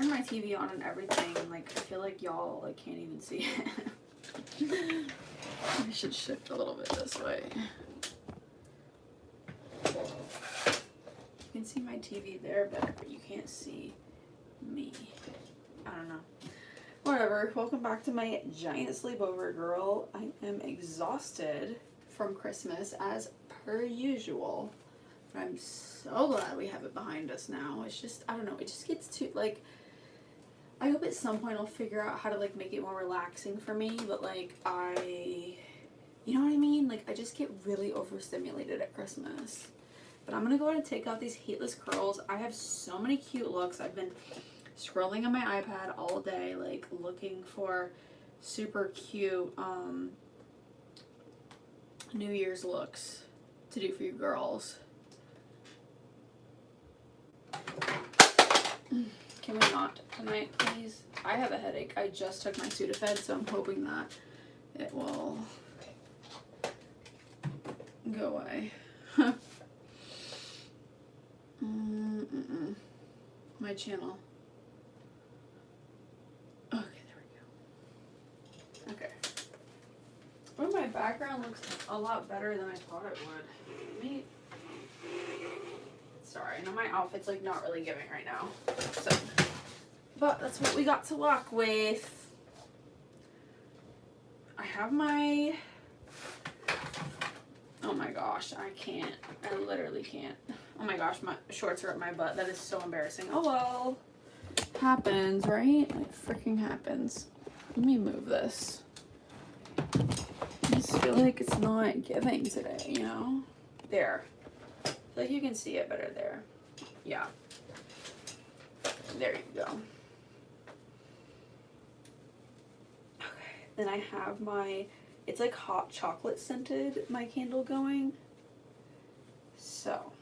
turned my TV on and everything, like, I feel like y'all, like, can't even see it. I should shift a little bit this way. You can see my TV there better, but you can't see me. I don't know. Whatever. Welcome back to my giant sleepover, girl. I am exhausted from Christmas as per usual. But I'm so glad we have it behind us now. It's just, I don't know, it just gets too, like, I hope at some point I'll figure out how to, like, make it more relaxing for me, but, like, you know what I mean? Like, I just get really overstimulated at Christmas. But I'm gonna go ahead and take out these heatless curls. I have so many cute looks. I've been scrolling on my iPad all day, like, looking for super cute, New Year's looks to do for you girls. Can we not tonight, please? I have a headache. I just took my Sudafed, so I'm hoping that it will go away. My channel. Okay, there we go. Okay. Oh, my background looks a lot better than I thought it would. Sorry, I know my outfit's like not really giving right now. So, but that's what we got to work with. I have my, oh my gosh, I can't. I literally can't. Oh my gosh, my shorts are up my butt. That is so embarrassing. Oh well. Happens, right? It freaking happens. Let me move this. I just feel like it's not giving today, you know? There. Like you can see it better there. Yeah. There you go. Okay. Then I have my, it's like hot chocolate scented, my candle going. So.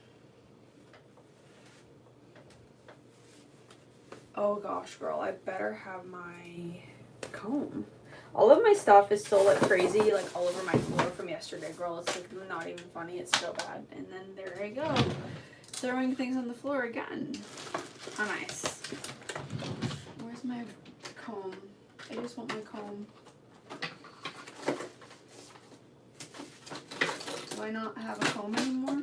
Oh gosh, girl, I better have my comb. All of my stuff is still like crazy, like all over my floor from yesterday, girl. It's like not even funny. It's so bad. And then there I go, throwing things on the floor again. How nice. Where's my comb? I just want my comb. Do I not have a comb anymore?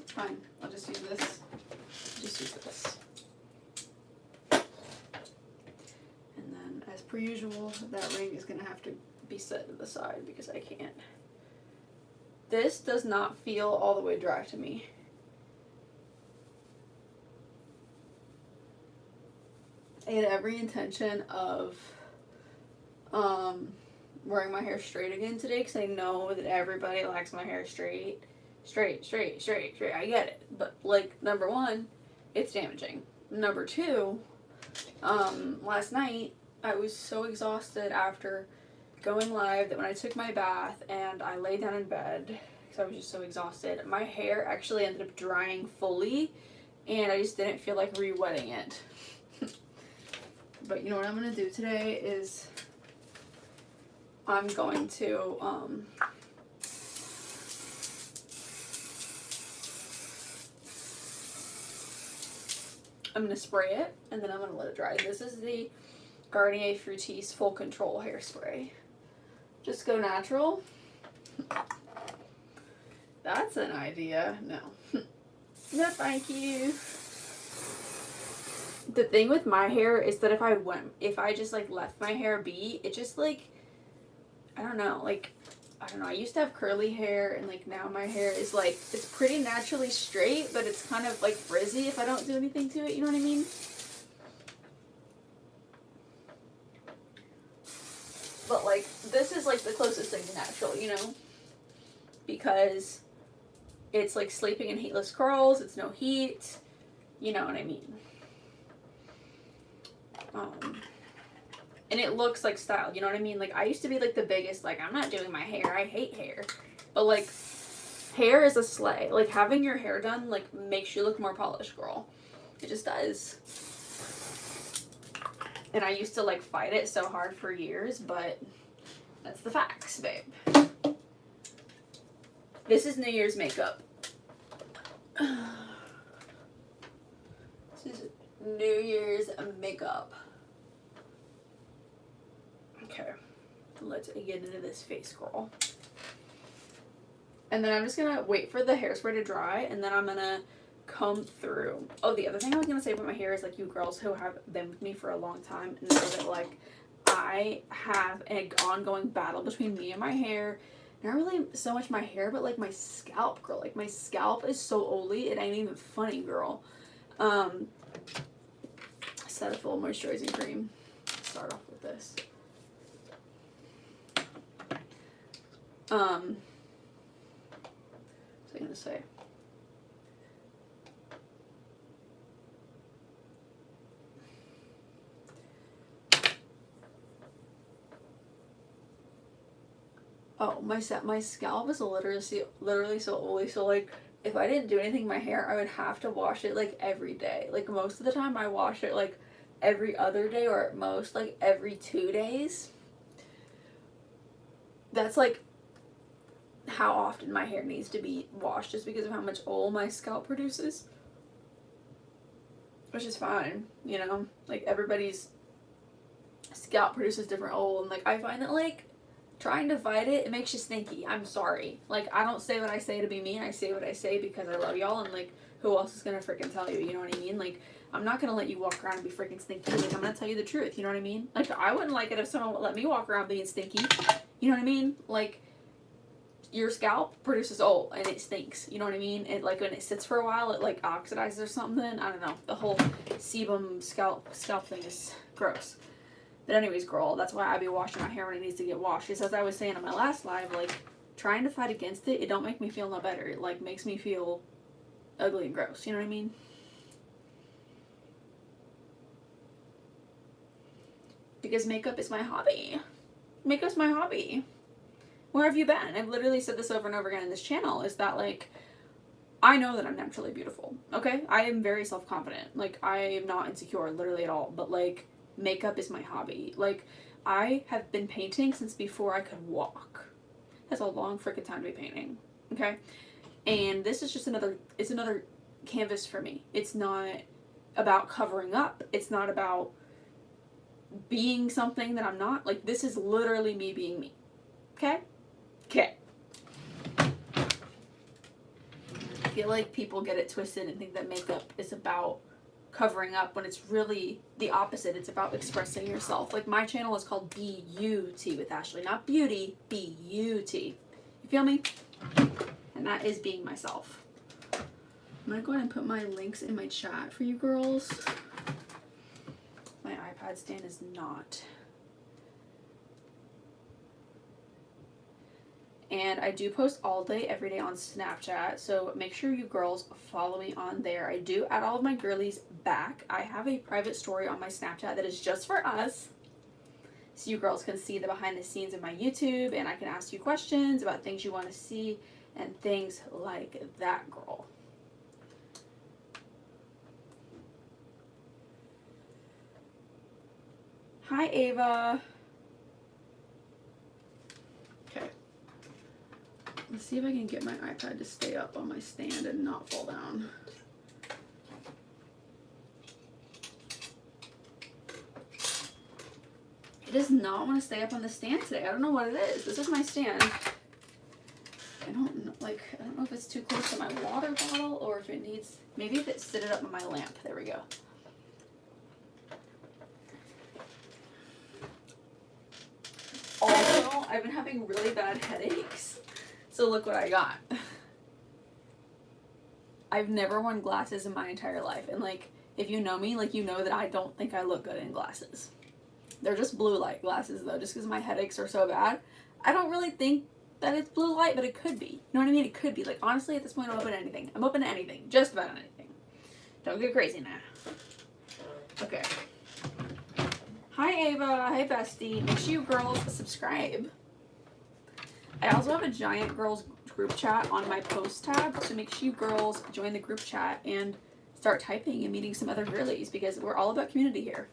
Fine. I'll just use this. Just use this. As per usual, that ring is going to have to be set to the side because I can't. This does not feel all the way dry to me. I had every intention of wearing my hair straight again today because I know that everybody likes my hair straight. Straight. I get it. But, like, number one, it's damaging. Number two, last night, I was so exhausted after going live that when I took my bath and I lay down in bed because I was just so exhausted, my hair actually ended up drying fully and I just didn't feel like re-wetting it. But you know what I'm going to do today is I'm going to I'm going to spray it and then I'm going to let it dry. This is the Garnier Fructis Full Control Hairspray. Just go natural. That's an idea. No. No, thank you. The thing with my hair is that if I just like left my hair be, it just like, I don't know, I used to have curly hair and like now my hair is like, it's pretty naturally straight, but it's kind of like frizzy if I don't do anything to it, you know what I mean? But, like, this is, like, the closest thing to natural, you know? Because it's, like, sleeping in heatless curls. It's no heat. You know what I mean? And it looks, like, styled. You know what I mean? Like, I used to be, like, the biggest, like, I'm not doing my hair. I hate hair. But, like, hair is a slay. Like, having your hair done, like, makes you look more polished, girl. It just does. And I used to, like, fight it so hard for years, but that's the facts, babe. This is New Year's makeup. This is New Year's makeup. Okay, let's get into this face, girl. And then I'm just gonna wait for the hairspray to dry, and then I'm gonna comb through. Oh, the other thing I was gonna say about my hair is, like, you girls who have been with me for a long time know that, like, I have an ongoing battle between me and my hair. Not really so much my hair, but, like, my scalp, girl. Like, my scalp is so oily, it ain't even funny, girl. Cetaphil moisturizing cream. Start off with this. What was I gonna say? Oh, my scalp is literally so oily. So, like, if I didn't do anything to my hair, I would have to wash it, like, every day. Like, most of the time I wash it, like, every other day, or at most, like, every 2 days. That's, like, how often my hair needs to be washed, just because of how much oil my scalp produces. Which is fine, you know? Like, everybody's scalp produces different oil, and, like, I find that, like, trying to fight it makes you stinky. I'm sorry. Like, I don't say what I say to be mean. I say what I say because I love y'all, and, like, who else is gonna freaking tell you? You know what I mean? Like, I'm not gonna let you walk around and be freaking stinky. Like, I'm gonna tell you the truth. You know what I mean? Like, I wouldn't like it if someone would let me walk around being stinky. You know what I mean? Like, your scalp produces oil and it stinks. You know what I mean? It, like, when it sits for a while, it, like, oxidizes or something. I don't know. The whole sebum scalp thing is gross. But anyways, girl, that's why I be washing my hair when it needs to get washed. Because as I was saying on my last live, like, trying to fight against it, it don't make me feel no better. It, like, makes me feel ugly and gross. You know what I mean? Because makeup is my hobby. Makeup's my hobby. Where have you been? I've literally said this over and over again in this channel, is that, like, I know that I'm naturally beautiful, okay? I am very self-confident. Like, I am not insecure, literally at all. But, like, makeup is my hobby. Like, I have been painting since before I could walk. That's a long freaking time to be painting, okay? And this is just another canvas for me. It's not about covering up. It's not about being something that I'm not. Like, this is literally me being me, okay? Okay. I feel like people get it twisted and think that makeup is about covering up, when it's really the opposite. It's about expressing yourself. Like, my channel is called B-U-T with Ashley, not beauty, B-U-T. You feel me? And that is being myself. I'm gonna go ahead and put my links in my chat for you girls. My iPad stand is not. And I do post all day, every day on Snapchat, so make sure you girls follow me on there. I do add all of my girlies back. I have a private story on my Snapchat that is just for us, so you girls can see the behind the scenes of my YouTube, and I can ask you questions about things you want to see and things like that, girl. Hi, Ava. Okay. Let's see if I can get my iPad to stay up on my stand and not fall down. It does not want to stay up on the stand today. I don't know what it is. This is my stand. I don't know, like, I don't know if it's too close to my water bottle or if it needs, maybe if it sit it up on my lamp. There we go. Also, I've been having really bad headaches. So look what I got. I've never worn glasses in my entire life. And, like, if you know me, like, you know that I don't think I look good in glasses. They're just blue light glasses, though, just because my headaches are so bad. I don't really think that it's blue light, but it could be. You know what I mean? It could be. Like, honestly, at this point, I'm open to anything. I'm open to anything. Just about anything. Don't get crazy now. Okay. Hi, Ava. Hey, bestie. Make sure you girls subscribe. I also have a giant girls group chat on my post tab, so make sure you girls join the group chat and start typing and meeting some other girlies, because we're all about community here.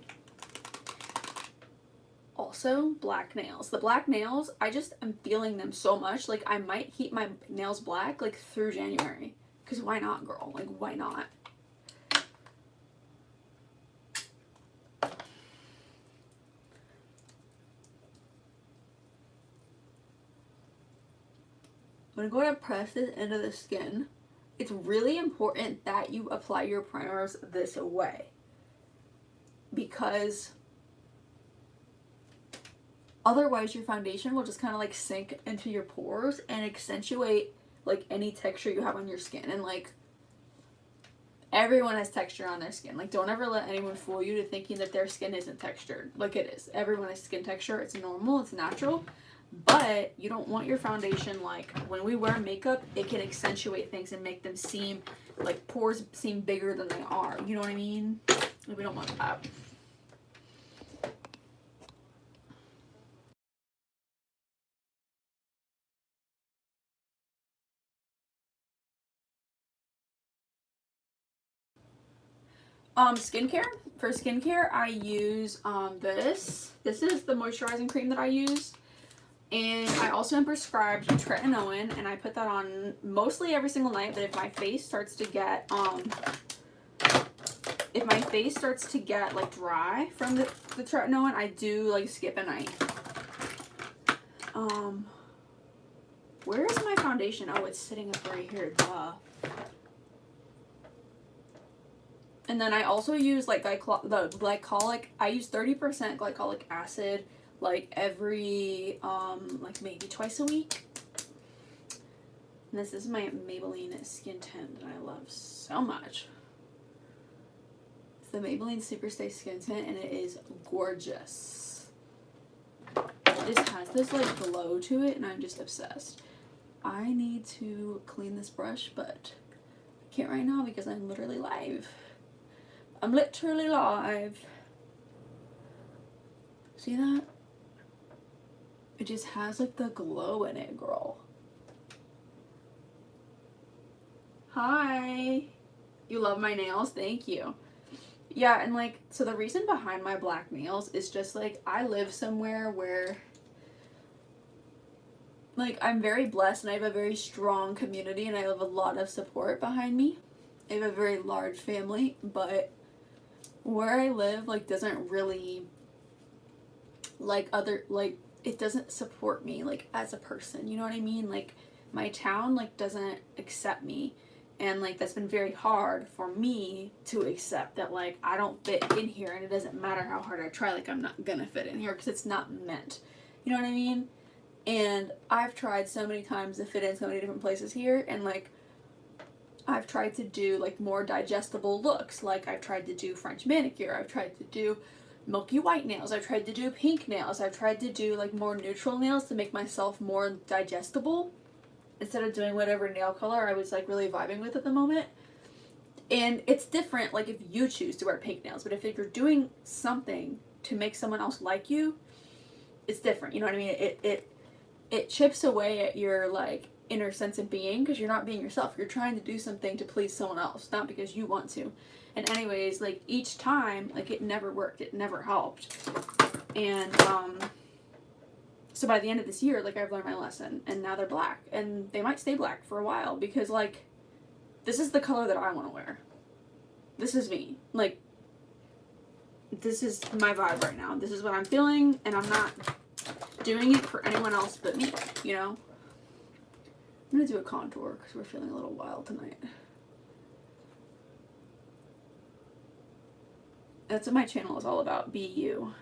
Also, black nails. The black nails, I just am feeling them so much. Like, I might keep my nails black, like, through January. Because why not, girl? Like, why not? I'm going to go ahead and press this into the skin. It's really important that you apply your primers this way, because otherwise your foundation will just kind of like sink into your pores and accentuate like any texture you have on your skin. And like, everyone has texture on their skin. Like, don't ever let anyone fool you to thinking that their skin isn't textured. Like, it is. Everyone has skin texture. It's normal. It's natural. But you don't want your foundation, like, when we wear makeup, it can accentuate things and make them seem like pores seem bigger than they are. You know what I mean? Like, we don't want that. Skincare. For skincare, I use this. This is the moisturizing cream that I use. And I also am prescribed tretinoin, and I put that on mostly every single night. But if my face starts to get like dry from the tretinoin, I do like skip a night. Where is my foundation? Oh, it's sitting up right here. Duh. And then I also use like glycolic. I use 30% glycolic acid like every like maybe twice a week. And this is my Maybelline skin tint that I love so much. It's the Maybelline Superstay skin tint, and it is gorgeous. It just has this like glow to it, and I'm just obsessed. I need to clean this brush, but I can't right now because I'm literally live. I'm literally live. See that? It just has like the glow in it, girl. Hi. You love my nails? Thank you. Yeah, and like, so the reason behind my black nails is just like, I live somewhere where like I'm very blessed, and I have a very strong community, and I have a lot of support behind me. I have a very large family, but where I live like doesn't really like it doesn't support me like as a person, you know what I mean? Like, my town like doesn't accept me, and like that's been very hard for me to accept that like I don't fit in here, and it doesn't matter how hard I try, like I'm not gonna fit in here because it's not meant, you know what I mean? And I've tried so many times to fit in so many different places here, and like I've tried to do like more digestible looks. Like, I've tried to do French manicure, I've tried to do milky white nails, I've tried to do pink nails, I've tried to do like more neutral nails to make myself more digestible instead of doing whatever nail color I was like really vibing with at the moment. And it's different like if you choose to wear pink nails, but if you're doing something to make someone else like you, it's different, you know what I mean? It chips away at your like inner sense of being, because you're not being yourself. You're trying to do something to please someone else, not because you want to. And anyways, like each time, like it never worked. It never helped. And so by the end of this year, like I've learned my lesson, and now they're black, and they might stay black for a while, because like this is the color that I want to wear. This is me. Like, this is my vibe right now. This is what I'm feeling, and I'm not doing it for anyone else but me, you know? I'm gonna do a contour because we're feeling a little wild tonight. That's what my channel is all about. Be you.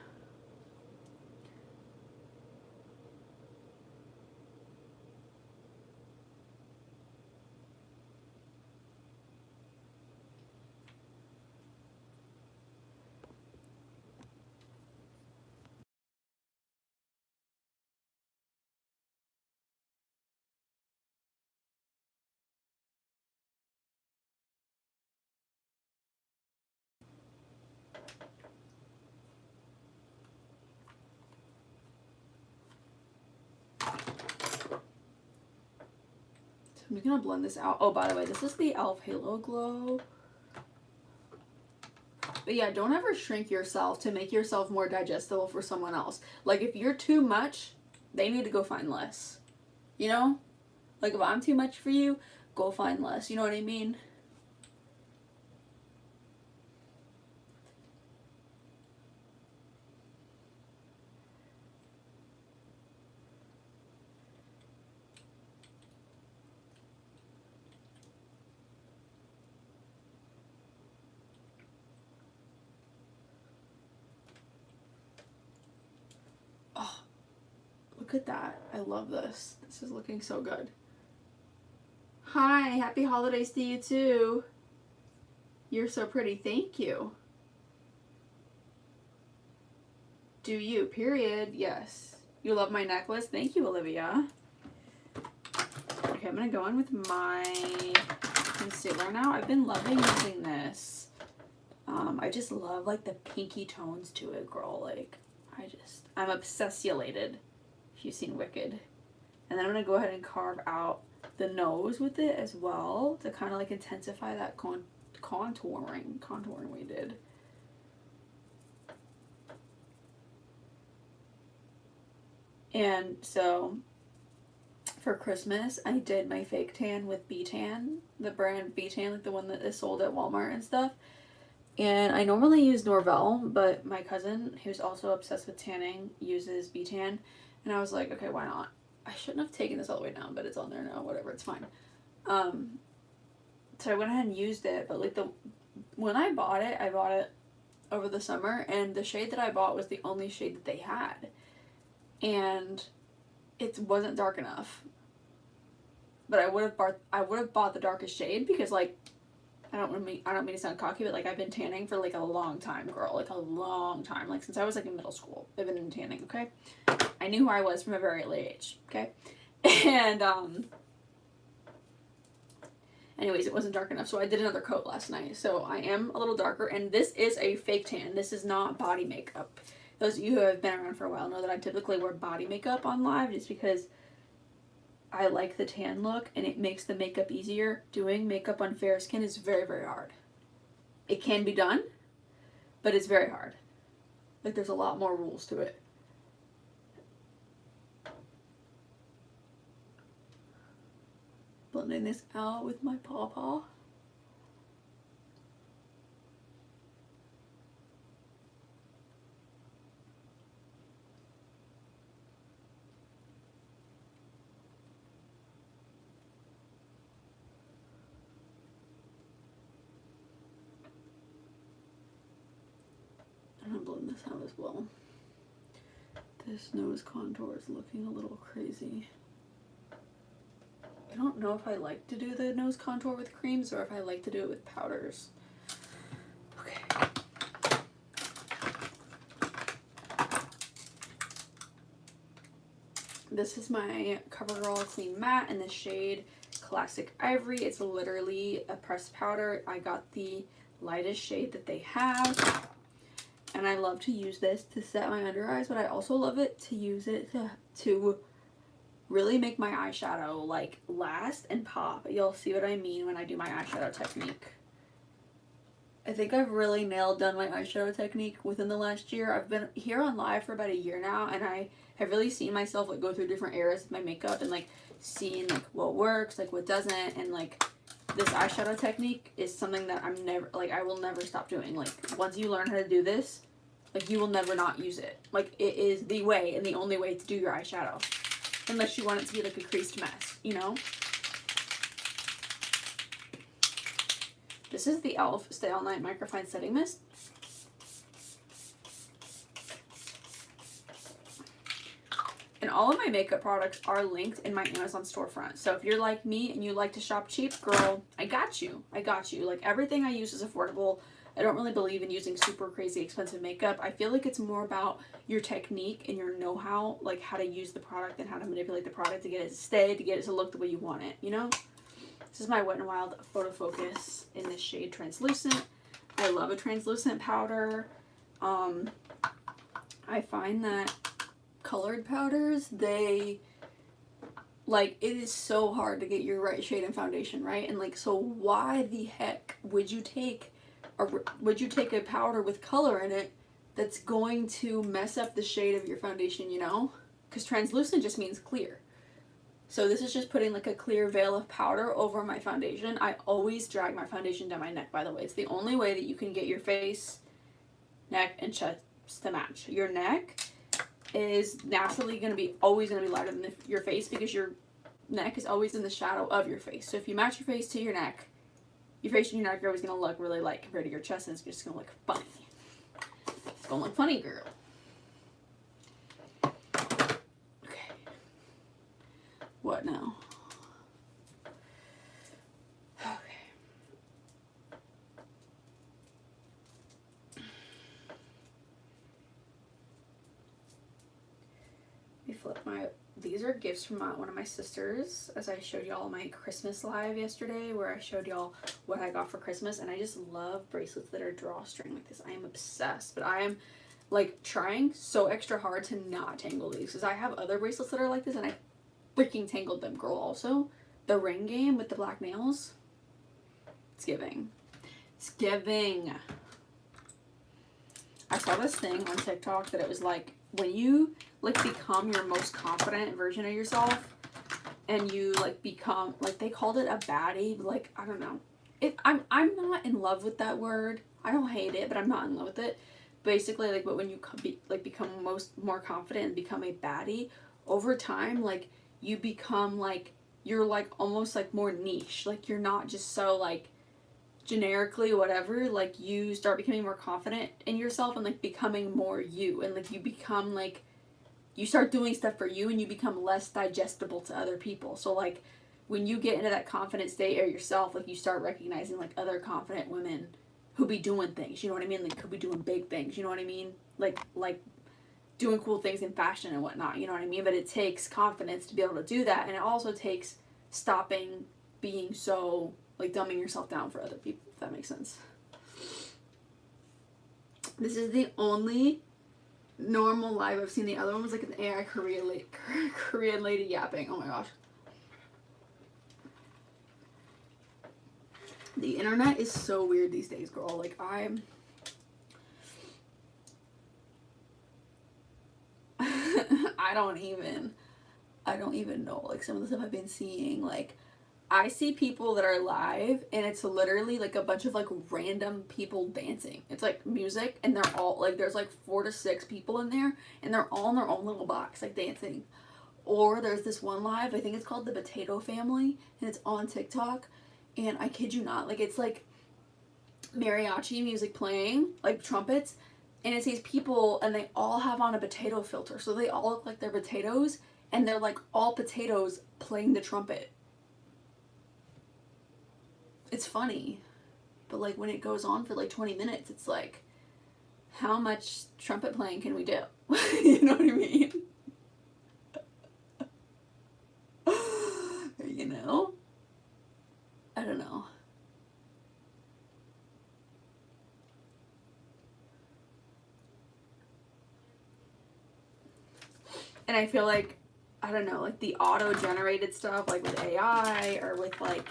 I'm just gonna blend this out. Oh, by the way, this is the e.l.f. Halo Glow. But yeah, don't ever shrink yourself to make yourself more digestible for someone else. Like, if you're too much, they need to go find less. You know? Like, if I'm too much for you, go find less. You know what I mean? Look at that. I love this. This is looking so good. Hi, happy holidays to you too. You're so pretty. Thank you. Do you? Period. Yes. You love my necklace? Thank you, Olivia. Okay, I'm going to go in with my concealer now. I've been loving using this. I just love like the pinky tones to it, girl. Like, I'm obsessiolated, if you've seen Wicked. And then I'm going to go ahead and carve out the nose with it as well to kind of like intensify that contouring we did. And so for Christmas, I did my fake tan with B-Tan, the brand B-Tan, like the one that is sold at Walmart and stuff. And I normally use Norvell, but my cousin, who's also obsessed with tanning, uses B-Tan. And I was like, okay, why not? I shouldn't have taken this all the way down, but it's on there now, whatever, it's fine. So I went ahead and used it, but like when I bought it over the summer, and the shade that I bought was the only shade that they had. And it wasn't dark enough. But I would have bought the darkest shade because, like, I don't mean to sound cocky, but like I've been tanning for like a long time, girl. Like a long time. Like since I was like in middle school. I've been in tanning, okay? I knew who I was from a very late age, okay? And anyways, it wasn't dark enough, so I did another coat last night. So I am a little darker, and this is a fake tan. This is not body makeup. Those of you who have been around for a while know that I typically wear body makeup on live just because I like the tan look and it makes the makeup easier. Doing makeup on fair skin is very, very hard. It can be done, but it's very hard. Like there's a lot more rules to it. Blending this out with my pawpaw. And I'm blending this out as well. This nose contour is looking a little crazy. I don't know if I like to do the nose contour with creams or if I like to do it with powders. Okay. This is my CoverGirl Clean Matte in the shade Classic Ivory. It's literally a pressed powder. I got the lightest shade that they have. And I love to use this to set my under eyes, but I also love it to use it to really make my eyeshadow like last and pop. You'll see what I mean when I do my eyeshadow technique. I think I've really nailed down my eyeshadow technique within the last year. I've been here on live for about a year now, and I have really seen myself like go through different eras of my makeup and like seeing like what works, like what doesn't, and like this eyeshadow technique is something that I will never stop doing. Like once you learn how to do this, like you will never not use it. Like it is the way and the only way to do your eyeshadow. Unless you want it to be like a creased mess, you know? This is the e.l.f. Stay All Night Microfine Setting Mist. And all of my makeup products are linked in my Amazon storefront. So if you're like me and you like to shop cheap, girl, I got you. I got you. Like everything I use is affordable. I don't really believe in using super crazy expensive makeup. I feel like it's more about your technique and your know-how, like how to use the product and how to manipulate the product to get it to stay, to get it to look the way you want it, you know? This is my Wet n Wild Photo Focus in this shade Translucent. I love a translucent powder. I find that colored powders, it is so hard to get your right shade in foundation, right? And like, so why the heck would you take a powder with color in it that's going to mess up the shade of your foundation, you know? Because translucent just means clear. So this is just putting like a clear veil of powder over my foundation. I always drag my foundation down my neck, by the way. It's the only way that you can get your face, neck, and chest to match. Your neck is naturally always going to be lighter than your face because your neck is always in the shadow of your face. So if you match your face to your neck, your face and your neck are always going to look really light compared to your chest, and it's just going to look funny. It's going to look funny, girl. Okay. What now? Okay. Let me flip my, these are gifts from one of my sisters, as I showed y'all my Christmas live yesterday, where I showed y'all what I got for Christmas, and I just love bracelets that are drawstring like this. I am obsessed, but I am like trying so extra hard to not tangle these, because I have other bracelets that are like this, and I freaking tangled them, girl. Also, the ring game with the black nails, it's giving. It's giving. I saw this thing on TikTok that it was like, when you like become your most confident version of yourself, and you like become, like, they called it a baddie, like, I don't know. I'm not in love with that word. I don't hate it, but I'm not in love with it. Basically, like, but when you become more confident and become a baddie, over time, like, you become like, you're like almost like more niche. Like, you're not just so like generically whatever. Like, you start becoming more confident in yourself and like becoming more you, and like you become like, you start doing stuff for you, and you become less digestible to other people. So like, when you get into that confident state of yourself, like, you start recognizing like other confident women who be doing things, you know what I mean? Like, could be doing big things, you know what I mean? Like doing cool things in fashion and whatnot, you know what I mean? But it takes confidence to be able to do that, and it also takes stopping being so like dumbing yourself down for other people, if that makes sense. This is the only normal live I've seen. The other one was like an AI Korean lady yapping. Oh my gosh. The internet is so weird these days, girl. Like, I don't even know, like, some of the stuff I've been seeing. Like, I see people that are live, and it's literally like a bunch of like random people dancing. It's like music, and they're all like, there's like 4 to 6 people in there, and they're all in their own little box, like, dancing. Or there's this one live, I think it's called the Potato Family, and it's on TikTok, and I kid you not, like, it's like mariachi music playing, like trumpets, and it's these people, and they all have on a potato filter, so they all look like they're potatoes, and they're like all potatoes playing the trumpet. It's funny, but like, when it goes on for like 20 minutes, it's like, how much trumpet playing can we do? You know what I mean? You know? I don't know. And I feel like, I don't know, like the auto-generated stuff, like with AI, or with like,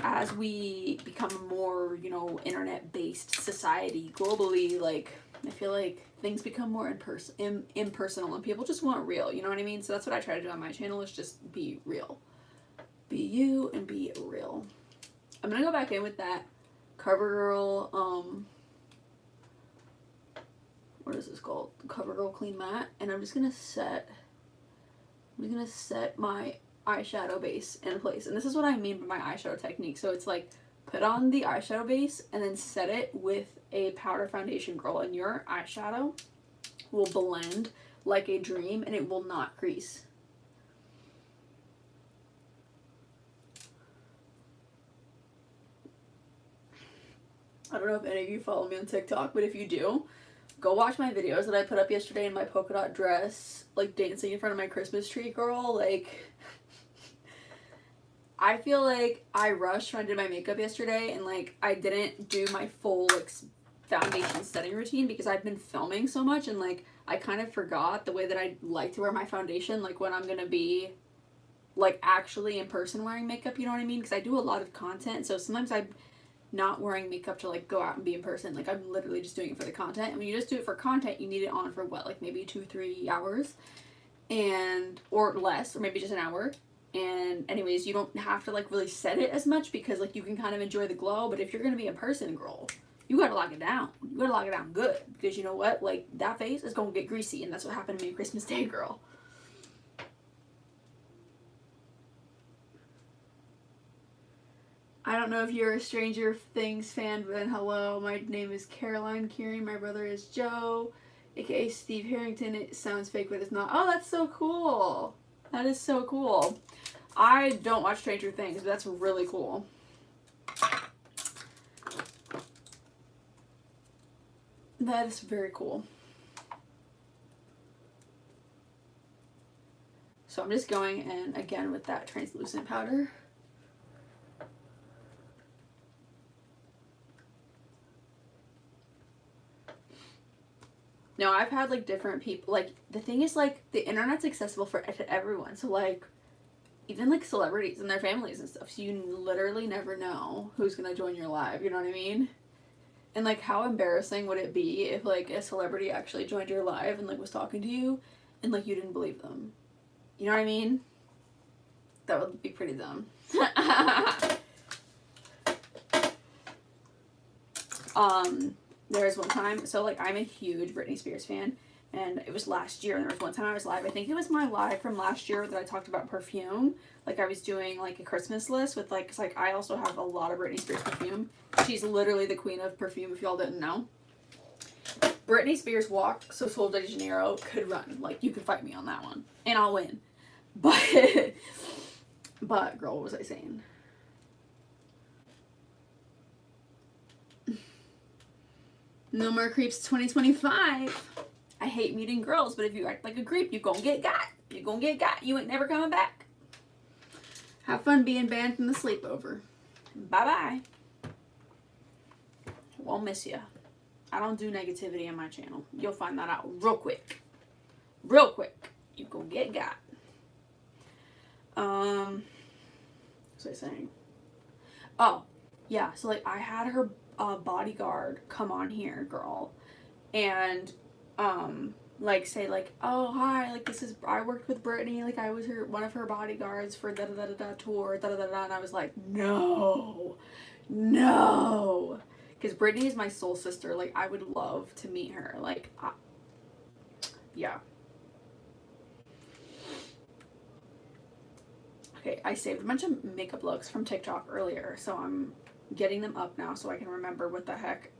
as we become a more, you know, internet-based society globally, like, I feel like things become more impersonal, and people just want real, you know what I mean? So that's what I try to do on my channel, is just be real. Be you and be real. I'm gonna go back in with that CoverGirl, what is this called? CoverGirl Clean Matte, and I'm just gonna set my eyeshadow base in place. And this is what I mean by my eyeshadow technique. So it's like, put on the eyeshadow base and then set it with a powder foundation, girl, and your eyeshadow will blend like a dream, and it will not crease. I don't know if any of you follow me on TikTok, but if you do, go watch my videos that I put up yesterday in my polka dot dress, like dancing in front of my Christmas tree, girl. Like, I feel like I rushed when I did my makeup yesterday, and like, I didn't do my full like foundation setting routine because I've been filming so much, and like, I kind of forgot the way that I like to wear my foundation, like when I'm gonna be like actually in person wearing makeup, you know what I mean? Because I do a lot of content, so sometimes I'm not wearing makeup to like go out and be in person. Like, I'm literally just doing it for the content, and when you just do it for content, you need it on for what, like maybe 2-3 hours, and or less, or maybe just an hour. And anyways, you don't have to like really set it as much, because like, you can kind of enjoy the glow. But if you're gonna be in person, girl, you gotta lock it down. You gotta lock it down good, because you know what, like, that face is gonna get greasy, and that's what happened to me Christmas Day, girl. I don't know if you're a Stranger Things fan, but then hello, my name is Caroline Curie, my brother is Joe, aka Steve Harrington. It sounds fake, but it's not. Oh, that's so cool. That is so cool. I don't watch Stranger Things, but that's really cool. That is very cool. So I'm just going in again with that translucent powder. No, I've had like different people, like the thing is like the internet's accessible to everyone. So like even like celebrities and their families and stuff. So you literally never know who's gonna join your live, you know what I mean? And like how embarrassing would it be if like a celebrity actually joined your live and like was talking to you and like you didn't believe them? You know what I mean? That would be pretty dumb. There was one time, so like I'm a huge Britney Spears fan, and it was last year, and there was one time I was live, I think it was my live from last year that I talked about perfume. Like I was doing like a Christmas list with like, cause like I also have a lot of Britney Spears perfume. She's literally the queen of perfume if y'all didn't know. Britney Spears walk so Sol de Janeiro could run. Like you could fight me on that one and I'll win. But girl, what was I saying? No more creeps 2025. I hate meeting girls, but if you act like a creep, you gon' get got. You gon' get got. You ain't never coming back. Have fun being banned from the sleepover. Bye-bye. Won't miss ya. I don't do negativity on my channel. You'll find that out real quick. Real quick. You gon' get got. What was I saying? Oh, yeah. So, like, I had her bodyguard come on here, girl, and like say like, oh hi, like this is, I worked with Brittany, like I was one of her bodyguards for da da da da tour, da da da da, and I was like, no, because Brittany is my soul sister. Like I would love to meet her. Like, yeah. Okay, I saved a bunch of makeup looks from TikTok earlier, so I'm getting them up now so I can remember what the heck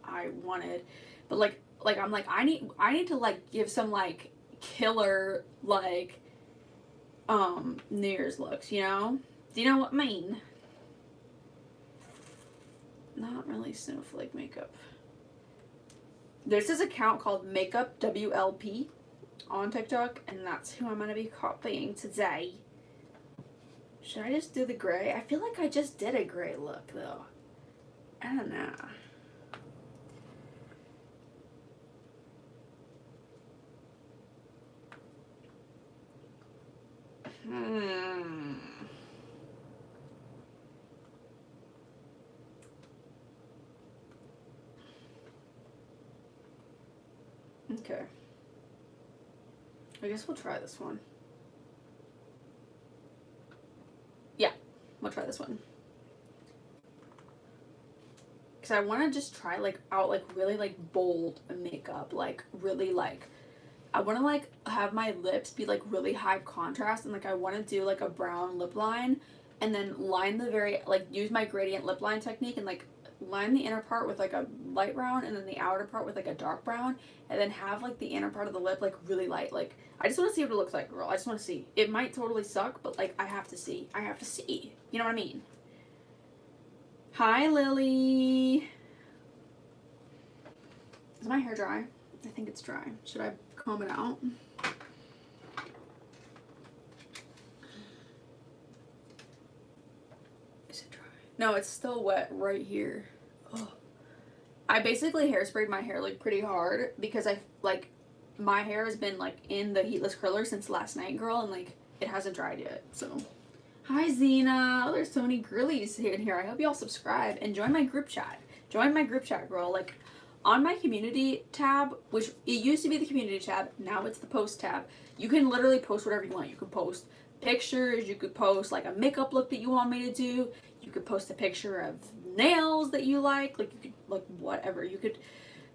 I wanted. But like I'm like, I need to like give some like killer like New Year's looks, you know? Do you know what I mean? Not really snowflake makeup. There's this account called Makeup WLP on TikTok, and that's who I'm gonna be copying today. Should I just do the gray? I feel like I just did a gray look though. I don't know. Okay. I guess we'll try this one. Yeah, we'll try this one. Because I want to just try like out like really like bold makeup, like really like, I want to like have my lips be like really high contrast, and like I want to do like a brown lip line and then line the very, like use my gradient lip line technique and like line the inner part with like a light brown and then the outer part with like a dark brown, and then have like the inner part of the lip like really light. Like I just want to see what it looks like, girl. I just want to see. It might totally suck, but like I have to see. I have to see. You know what I mean? Hi, Lily. Is my hair dry? I think it's dry. Should I comb it out? Is it dry? No, it's still wet right here. Oh. I basically hairsprayed my hair like pretty hard because I like my hair has been like in the heatless curler since last night, girl, and like it hasn't dried yet. So hi Zena. Oh, there's so many girlies in here. I hope y'all subscribe and join my group chat. Join my group chat, girl. Like on my community tab, which it used to be the community tab, now it's the post tab. You can literally post whatever you want. You can post pictures, you could post like a makeup look that you want me to do, you could post a picture of nails that you like you could like whatever you could.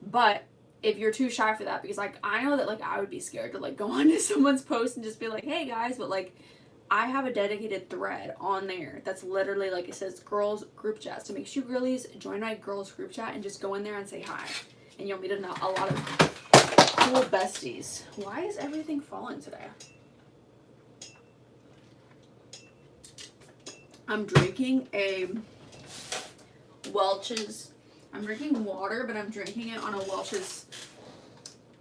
But if you're too shy for that, because like I know that like I would be scared to like go onto someone's post and just be like, hey guys, but like I have a dedicated thread on there that's literally like, it says girls group chat. So make sure you girlies join my girls group chat and just go in there and say hi, and you'll meet a lot of cool besties. Why is everything falling today? I'm drinking a Welch's. I'm drinking water, but I'm drinking it on a Welch's.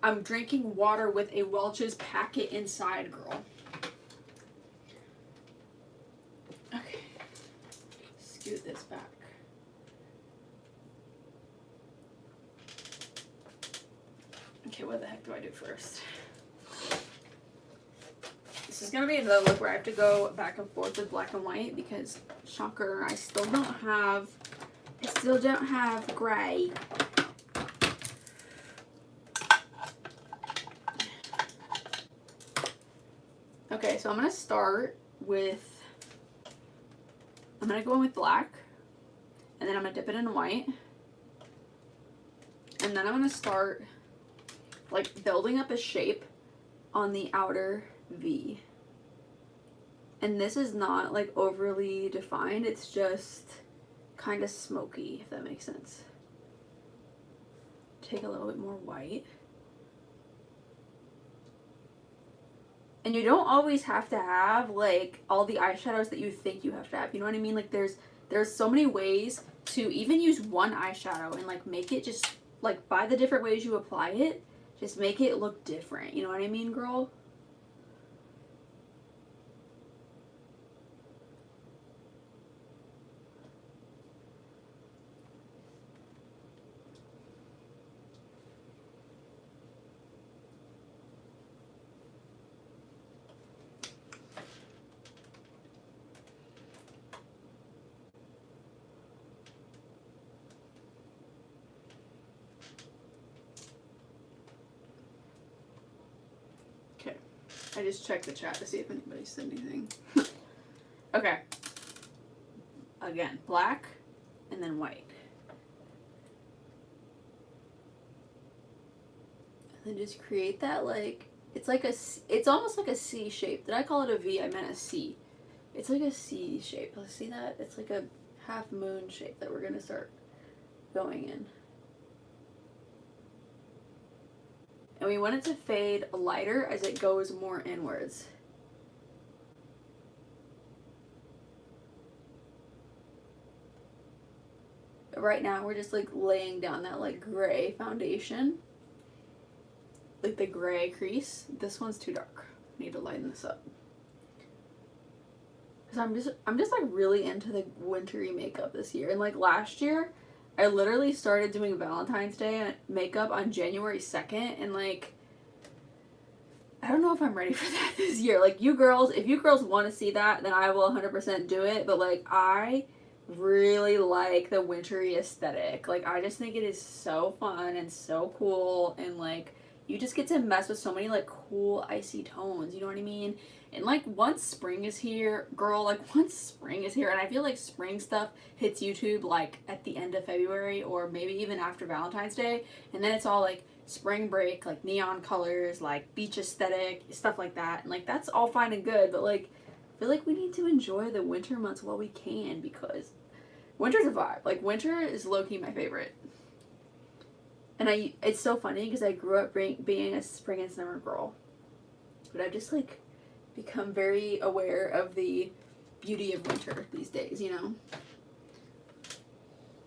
I'm drinking water with a Welch's packet inside, girl. Okay. Scoot this back. Okay, what the heck do I do first? This is gonna be another look where I have to go back and forth with black and white because, shocker, I still don't have gray. Okay, so I'm gonna start with, I'm gonna go in with black, and then I'm gonna dip it in white, and then I'm gonna start like building up a shape on the outer V. And this is not like overly defined, it's just kind of smoky, if that makes sense. Take a little bit more white. And you don't always have to have like all the eyeshadows that you think you have to have, you know what I mean? Like there's so many ways to even use one eyeshadow and like make it just like, by the different ways you apply it, just make it look different, you know what I mean, girl? I just checked the chat to see if anybody said anything. Okay. Again, black and then white. And then just create that like, it's like it's almost like a C shape. Did I call it a V? I meant a C. It's like a C shape. Let's see that? It's like a half moon shape that we're gonna start going in. And we want it to fade lighter as it goes more inwards. But right now we're just like laying down that like gray foundation. Like the gray crease. This one's too dark. I need to lighten this up. Cause I'm just like really into the wintry makeup this year. And like last year, I literally started doing Valentine's Day makeup on January 2nd, and like, I don't know if I'm ready for that this year. Like, you girls, if you girls want to see that, then I will 100% do it, but like, I really like the wintry aesthetic. Like, I just think it is so fun and so cool, and like, you just get to mess with so many like cool icy tones, you know what I mean? And like once spring is here, girl, like once spring is here, and I feel like spring stuff hits YouTube like at the end of February or maybe even after Valentine's Day, and then it's all like spring break, like neon colors, like beach aesthetic, stuff like that. And like that's all fine and good, but like I feel like we need to enjoy the winter months while we can, because winter's a vibe. Like winter is low-key my favorite. And it's so funny because I grew up being a spring and summer girl, but I've just like become very aware of the beauty of winter these days, you know?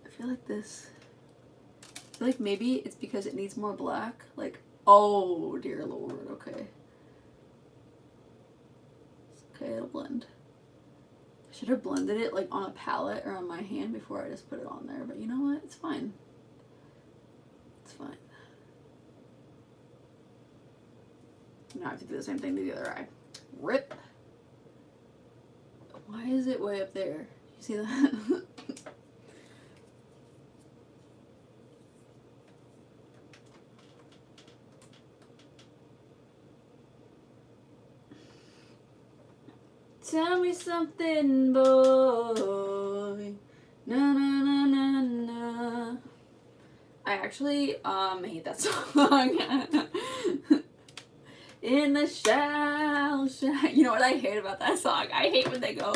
I feel like maybe it's because it needs more black. Like, oh dear Lord, okay. Okay, it'll blend. I should have blended it like on a palette or on my hand before I just put it on there, but you know what? It's fine. It's fine. Now I have to do the same thing to the other eye. Rip. Why is it way up there? You see that? Tell me something, boy. Na na na na na. I actually hate that song. In the shall shine. You know what I hate about that song? I hate when they go,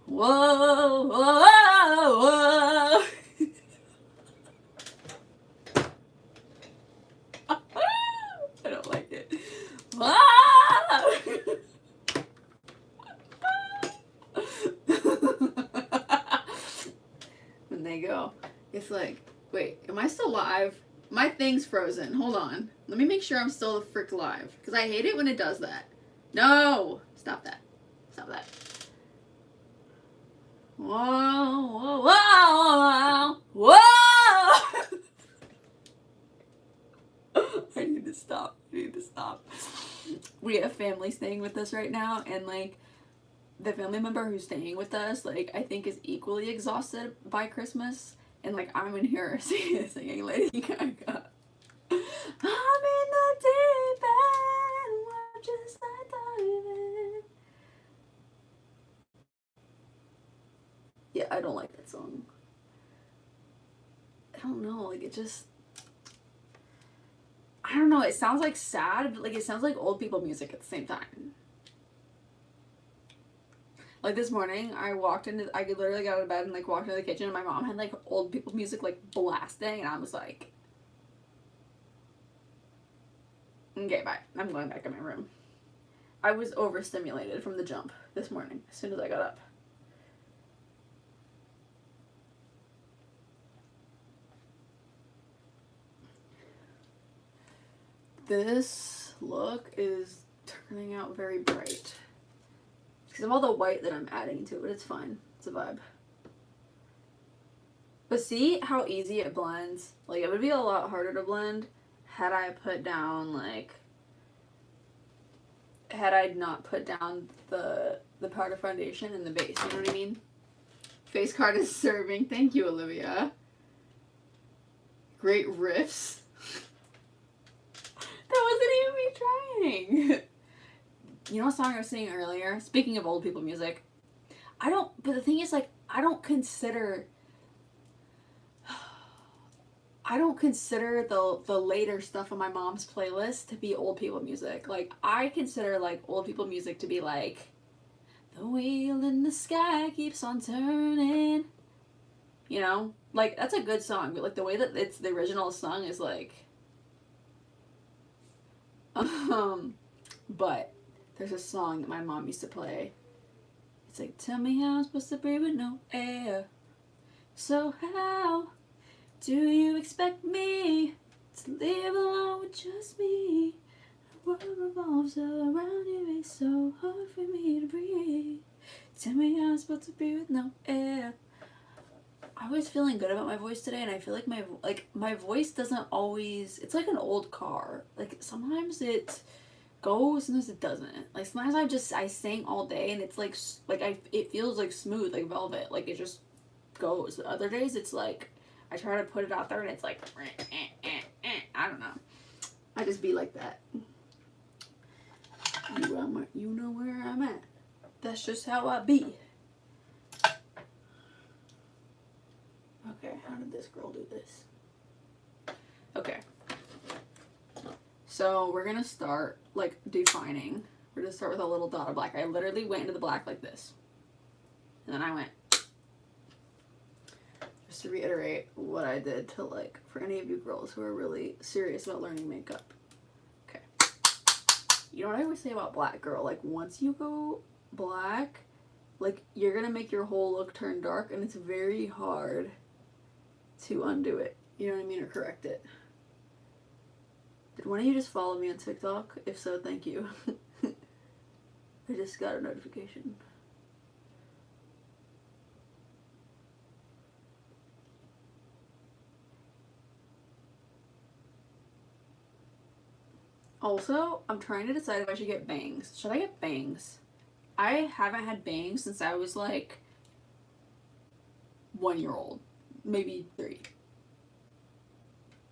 whoa, whoa, whoa. I don't like it. Whoa. when they go. It's like, wait, am I still live? My thing's frozen. Hold on. Let me make sure I'm still the frick live. Because I hate it when it does that. No! Stop that. Stop that. Whoa, whoa, whoa, whoa! I need to stop. I need to stop. We have family staying with us right now, and like, the family member who's staying with us, like, I think is equally exhausted by Christmas, and like, I'm in here singing Lady Gaga. I'm in the deep end, watch as I dive in. Yeah, I don't like that song. I don't know, like, it just, I don't know, it sounds like sad, but like, it sounds like old people music at the same time. Like this morning, I literally got out of bed and like walked into the kitchen, and my mom had like old people music like blasting, and I was like, okay, bye. I'm going back in my room. I was overstimulated from the jump this morning as soon as I got up. This look is turning out very bright. Because of all the white that I'm adding to it, it's fine. It's a vibe. But see how easy it blends? Like, it would be a lot harder to blend had I put down, like, had I not put down the powder foundation and the base, you know what I mean? Face card is serving. Thank you, Olivia. Great riffs. That wasn't even me trying. You know what song I was singing earlier? Speaking of old people music, but the thing is, like, I don't consider the later stuff on my mom's playlist to be old people music. Like, I consider, like, old people music to be, like, the wheel in the sky keeps on turning. You know? Like, that's a good song, but, like, the way that it's the original song is, like, but there's a song that my mom used to play. It's like, tell me how I'm supposed to breathe with no air. So how do you expect me to live alone with just me? The world revolves around you, it's so hard for me to breathe. Tell me how I'm supposed to breathe with no air. I was feeling good about my voice today, and I feel like my voice doesn't always, it's like an old car. Like, sometimes it goes, sometimes it doesn't. Like, sometimes I sing all day, and it's like it feels like smooth, like velvet. Like, it just goes. Other days, it's like, I try to put it out there, and it's like, I don't know. I just be like that. You know where I'm at. That's just how I be. Okay, how did this girl do this? Okay. So we're gonna start, like, defining. We're gonna start with a little dot of black. I literally went into the black like this. And then I went. Just to reiterate what I did to, like, for any of you girls who are really serious about learning makeup. Okay. You know what I always say about black, girl? Like, once you go black, like, you're gonna make your whole look turn dark, and it's very hard to undo it. You know what I mean? Or correct it. Did one of you just follow me on TikTok? If so, thank you. I just got a notification. Also, I'm trying to decide if I should get bangs. Should I get bangs? I haven't had bangs since I was like 1 year old. Maybe 3.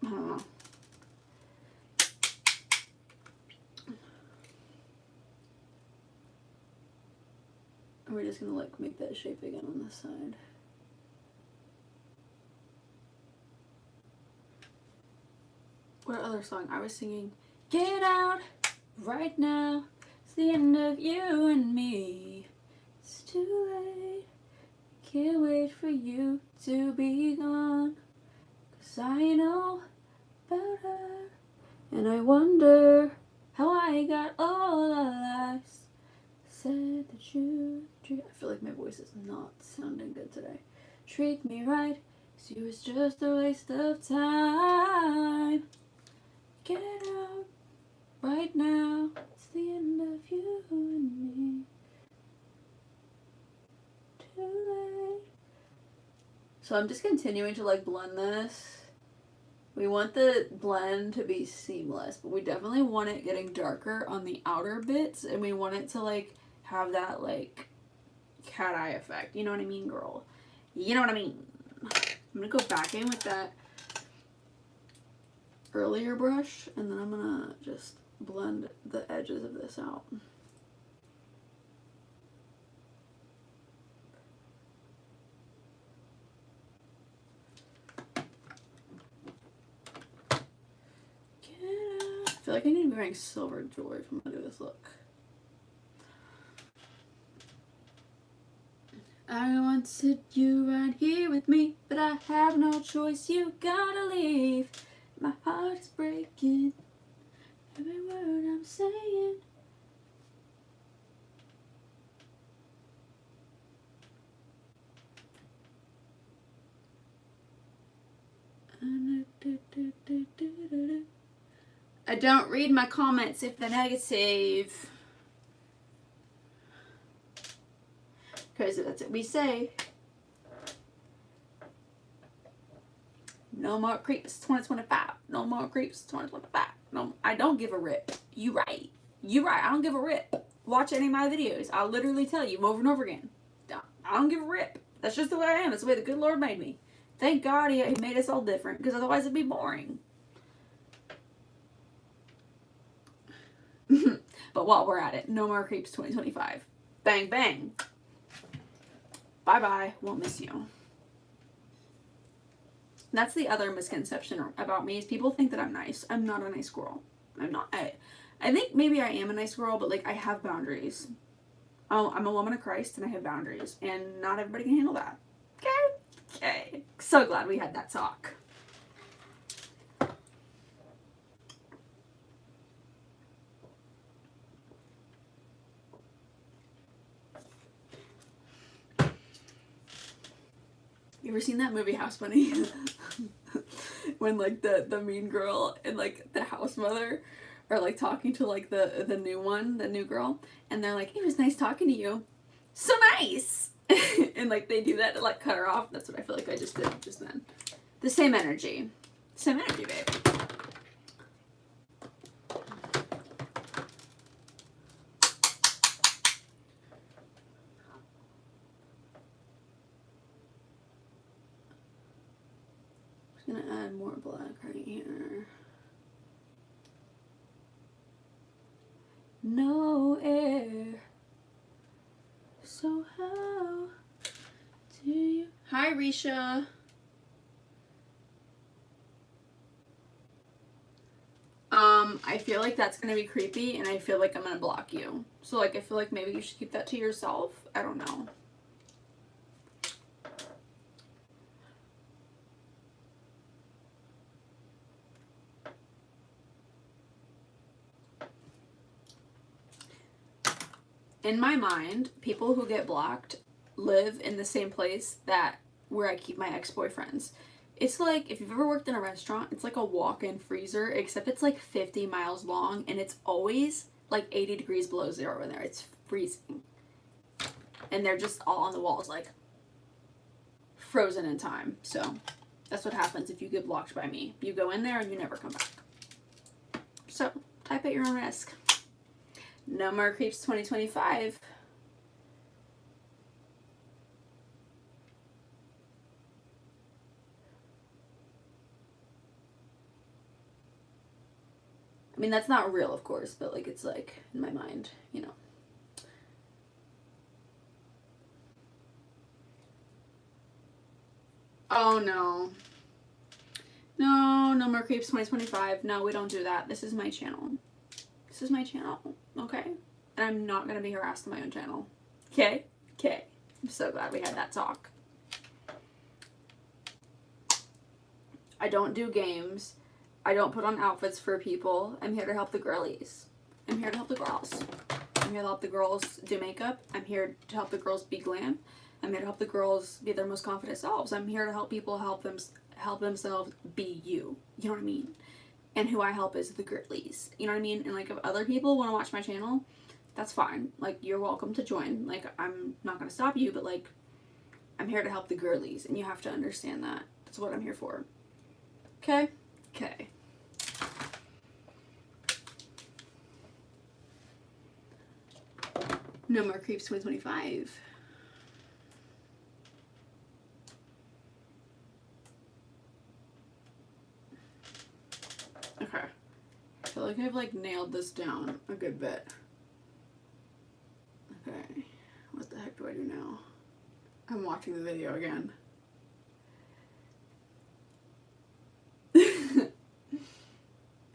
I don't know. We're just gonna, like, make that shape again on this side. What other song? I was singing, get out right now. It's the end of you and me. It's too late. Can't wait for you to be gone. 'Cause I know about her. And I wonder how I got all the lies. Said that you treat. I feel like my voice is not sounding good today. Treat me right. 'Cause you was just a waste of time. Get out right now. It's the end of you and me. Too late. So I'm just continuing to like blend this. We want the blend to be seamless, but we definitely want it getting darker on the outer bits, and we want it to like have that like cat eye effect. You know what I mean, girl? You know what I mean? I'm gonna go back in with that earlier brush, and then I'm gonna just blend the edges of this out. I feel like I need to be wearing silver jewelry if I'm gonna do this look. I wanted you right here with me, but I have no choice. You gotta leave. My heart is breaking. Every word I'm saying. I don't read my comments if they're negative. Because that's what we say. No more creeps 2025. No more creeps 2025. No, I don't give a rip. You right. You right. I don't give a rip. Watch any of my videos. I'll literally tell you over and over again. I don't give a rip. That's just the way I am. That's the way the good Lord made me. Thank God he made us all different, because otherwise it'd be boring. But while we're at it, no more creeps 2025. Bang, bang. Bye-bye. Won't miss you. That's the other misconception about me, is people think that I'm nice. I'm not a nice girl. I'm not. I think maybe I am a nice girl, but like I have boundaries. Oh, I'm a woman of Christ and I have boundaries, and not everybody can handle that. Okay? Okay. So glad we had that talk. You ever seen that movie House Bunny? When like the mean girl and like the house mother are like talking to like the new girl, and they're like, "It was nice talking to you." So nice. And like they do that to like cut her off. That's what I feel like I just did just then. The same energy. Same energy, babe. I'm gonna add more black right here. No air. So how do you... Hi, Risha. I feel like that's gonna be creepy, and I feel like I'm gonna block you. So like, I feel like maybe you should keep that to yourself. I don't know. In my mind, people who get blocked live in the same place that where I keep my ex-boyfriends. It's like, if you've ever worked in a restaurant, it's like a walk-in freezer, except it's like 50 miles long, and it's always like 80 degrees below zero in there. It's freezing. And they're just all on the walls, like frozen in time. So that's what happens if you get blocked by me. You go in there and you never come back. So type at your own risk. No more creeps 2025. I mean, that's not real, of course, but like it's like in my mind, you know. Oh no. No, no more creeps 2025. No, we don't do that. This is my channel. This is my channel, okay? And I'm not gonna be harassed on my own channel. Okay? Okay. I'm so glad we had that talk. I don't do games. I don't put on outfits for people. I'm here to help the girlies. I'm here to help the girls. I'm here to help the girls do makeup. I'm here to help the girls be glam. I'm here to help the girls be their most confident selves. I'm here to help people help themselves be you. You know what I mean? And who I help is the girlies. You know what I mean? And like if other people want to watch my channel, that's fine. Like you're welcome to join. Like I'm not gonna stop you, but like I'm here to help the girlies, and you have to understand that. That's what I'm here for. Okay? Okay. No more creeps 2025. Okay. I feel like I've like nailed this down a good bit. Okay. What the heck do I do now? I'm watching the video again.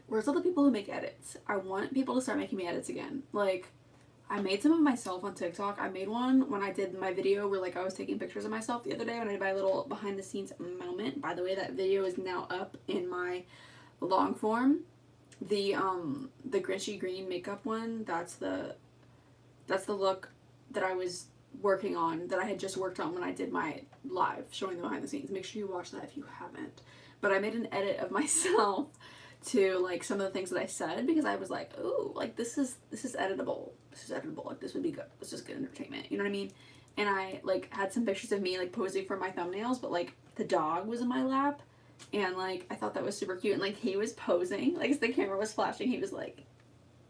Where's all the people who make edits? I want people to start making me edits again. Like, I made some of myself on TikTok. I made one when I did my video where like I was taking pictures of myself the other day when I did my little behind the scenes moment. By the way, that video is now up in my long form. The Grinchy green makeup one, that's the look that I was working on, that I had just worked on when I did my live showing the behind the scenes. Make sure you watch that if you haven't. But I made an edit of myself to like some of the things that I said, because I was like, ooh, like this is editable. This is editable. Like this would be good. This is good entertainment. You know what I mean? And I like had some pictures of me like posing for my thumbnails, but like the dog was in my lap, and like I thought that was super cute, and like he was posing, like as the camera was flashing, he was like,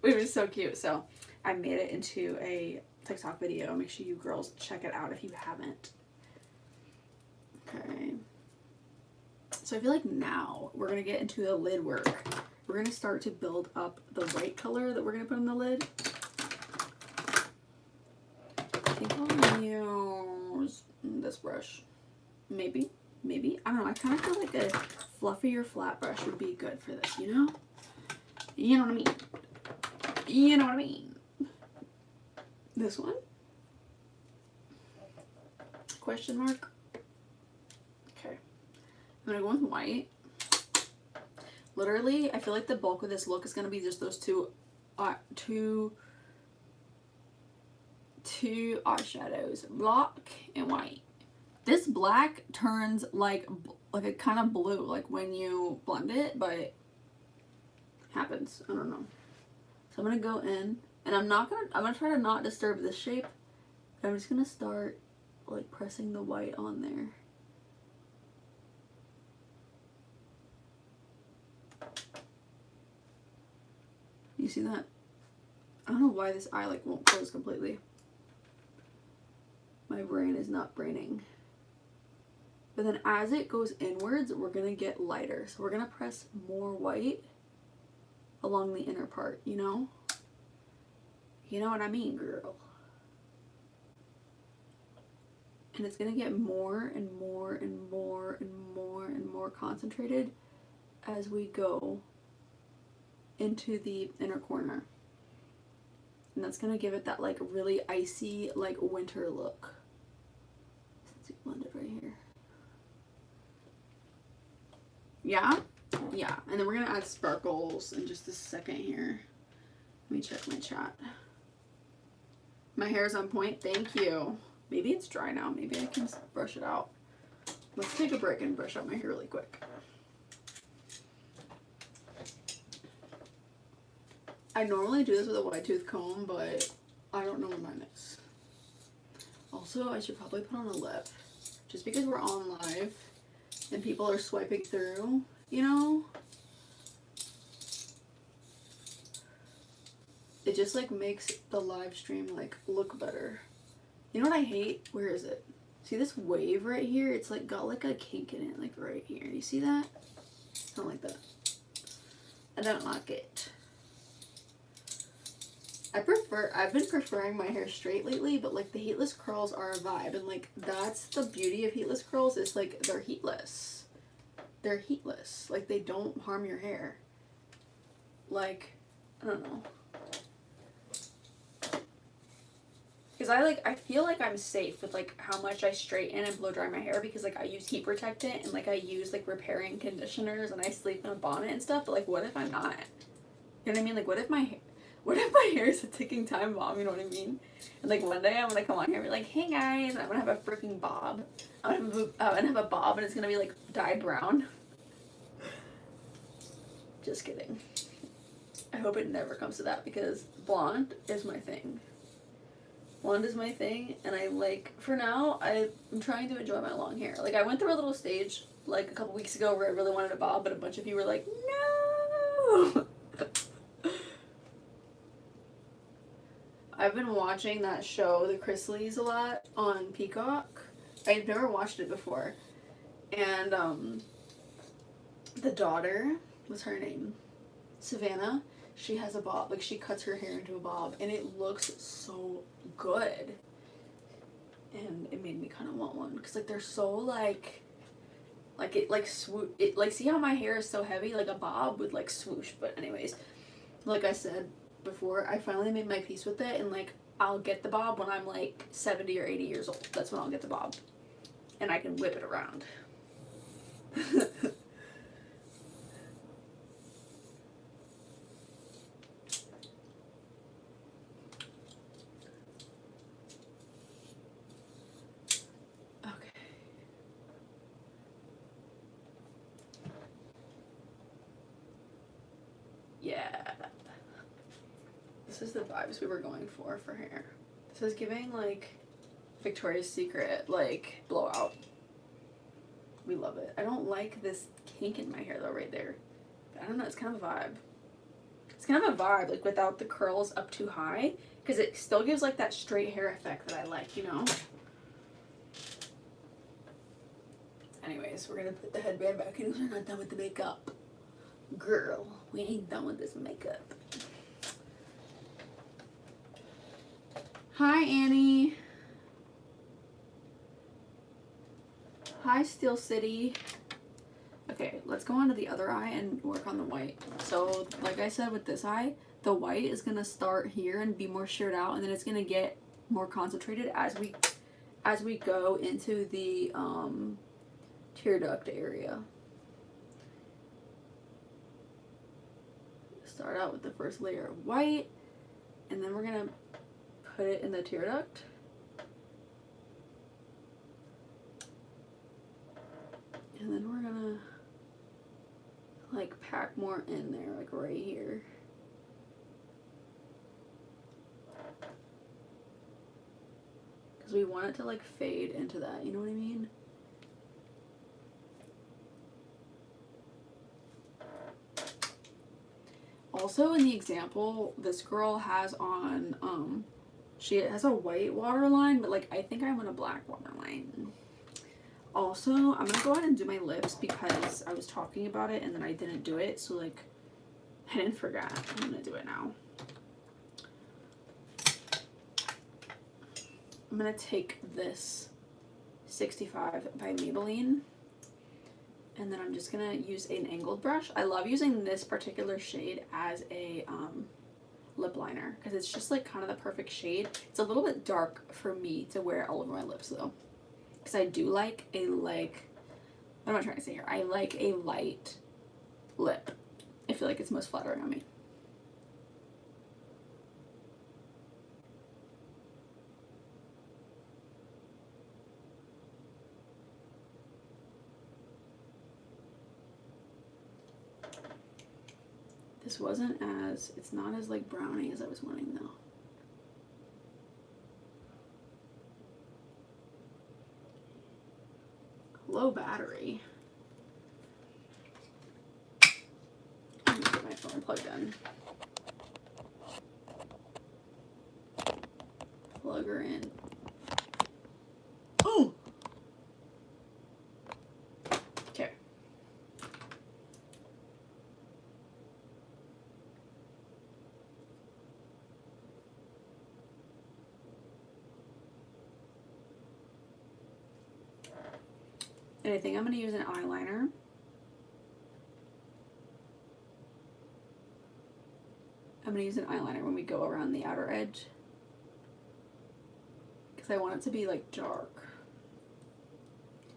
it was so cute. So I made it into a TikTok video. Make sure you girls check it out if you haven't. Okay. So I feel like now we're going to get into the lid work. We're going to start to build up the white color that we're going to put on the lid. I think I'll use this brush. Maybe. I don't know. I kind of feel like a fluffier flat brush would be good for this, you know? You know what I mean? You know what I mean? This one? Question mark? Okay. I'm gonna go with white. Literally, I feel like the bulk of this look is gonna be just those two eyeshadows, black and white. This black turns like a kind of blue, like when you blend it, but happens. I don't know. So I'm gonna go in, and I'm gonna try to not disturb this shape. But I'm just gonna start like pressing the white on there. You see that? I don't know why this eye like won't close completely. My brain is not braining. But then as it goes inwards, we're gonna get lighter. So we're gonna press more white along the inner part, you know? You know what I mean, girl? And it's gonna get more and more and more and more and more concentrated as we go into the inner corner. And that's gonna give it that like really icy, like winter look. Since we blend it right here. Yeah? Yeah. And then we're gonna add sparkles in just a second here. Let me check my chat. My hair is on point. Thank you. Maybe it's dry now. Maybe I can brush it out. Let's take a break and brush out my hair really quick. I normally do this with a wide tooth comb, but I don't know where mine is. Also, I should probably put on a lip. Just because we're on live and people are swiping through, you know? It just like makes the live stream like look better. You know what I hate? Where is it? See this wave right here? It's like got like a kink in it, like right here. You see that? I don't like that. I don't like it. I've been preferring my hair straight lately, but like the heatless curls are a vibe, and like that's the beauty of heatless curls, is like they're heatless. They're heatless. Like they don't harm your hair. Like, I don't know. Because I feel like I'm safe with like how much I straighten and blow dry my hair, because like I use heat protectant and like I use like repairing conditioners and I sleep in a bonnet and stuff, but like what if I'm not? You know what I mean? Like what if my hair, what if my hair is a ticking time bomb, you know what I mean? And like one day I'm gonna come on here and be like, hey guys, and I'm gonna have a freaking bob. I'm gonna have a bob and it's gonna be like dyed brown. Just kidding. I hope it never comes to that because blonde is my thing. Blonde is my thing, and I like, for now, I'm trying to enjoy my long hair. Like, I went through a little stage, like, a couple weeks ago where I really wanted a bob, but a bunch of you were like, no! I've been watching that show, The Chrisleys, a lot on Peacock. I've never watched it before. And, the daughter, what's her name? Savannah. She has a bob, like she cuts her hair into a bob, and it looks so good. And it made me kind of want one, because like they're so like it like swoosh, it like, see how my hair is so heavy, like a bob would like swoosh. But anyways, like I said before, I finally made my peace with it, and like I'll get the bob when I'm like 70 or 80 years old. That's when I'll get the bob, and I can whip it around. Yeah. This is the vibes we were going for hair. This is giving like Victoria's Secret, like blowout. We love it. I don't like this kink in my hair though right there. I don't know, it's kind of a vibe. It's kind of a vibe, like without the curls up too high, because it still gives like that straight hair effect that I like, you know? Anyways, we're gonna put the headband back in because we're not done with the makeup. Girl, we ain't done with this makeup. Hi, Annie. Hi, Steel City. Okay, let's go on to the other eye and work on the white. So, like I said with this eye, the white is gonna start here and be more sheared out, and then it's gonna get more concentrated as we go into the tear duct area. Start out with the first layer of white, and then we're gonna put it in the tear duct. And then we're gonna like pack more in there, like right here. Because we want it to like fade into that, you know what I mean? Also in the example, this girl has on, she has a white waterline, but like I think I want a black waterline. Also, I'm gonna go ahead and do my lips because I was talking about it and then I didn't do it, so like I didn't forget. I'm gonna do it now. I'm gonna take this 65 by Maybelline, and then I'm just gonna use an angled brush. I love using this particular shade as a lip liner because it's just like kind of the perfect shade. It's a little bit dark for me to wear all over my lips though, because I do like a what am I trying to say here? I like a light lip. I feel like it's most flattering on me. This wasn't as, it's not as like browny as I was wanting though. Low battery. I'm gonna get my phone plugged in. Plug her in. Oh! Okay. And I think I'm going to use an eyeliner. I'm going to use an eyeliner when we go around the outer edge, because I want it to be like dark.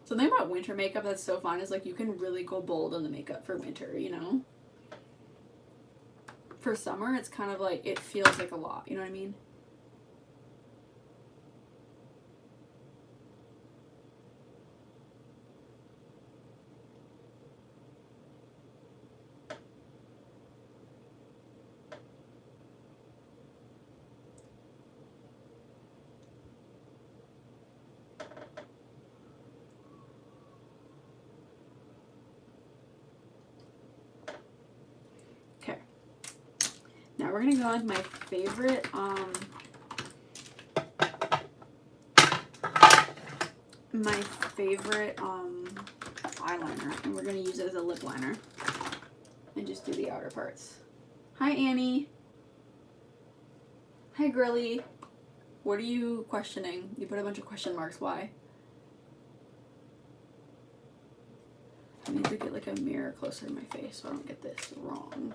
Something about winter makeup that's so fun is like you can really go bold on the makeup for winter, you know? for summer, it's kind of like, it feels like a lot, you know what I mean? Now we're gonna go on to my favorite, eyeliner, and we're gonna use it as a lip liner, and just do the outer parts. Hi, Annie. Hi, girly. What are you questioning? You put a bunch of question marks. Why? I need to get like a mirror closer to my face so I don't get this wrong.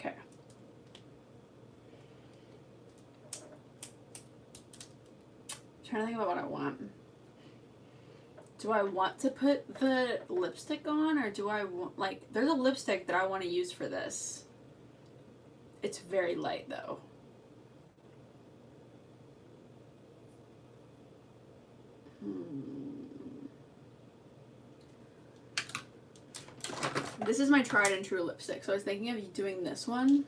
Okay. Trying to think about what I want. Do I want to put the lipstick on, or do I want, like, there's a lipstick that I want to use for this. It's very light though. This is my tried and true lipstick, so I was thinking of doing this one.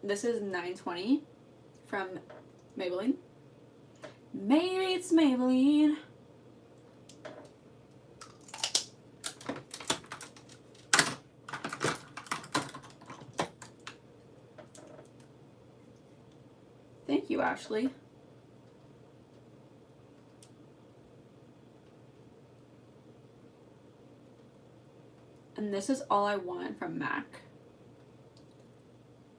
This is 920 from Maybelline. Maybe it's Maybelline. Thank you, Ashley. And this is All I Want from MAC.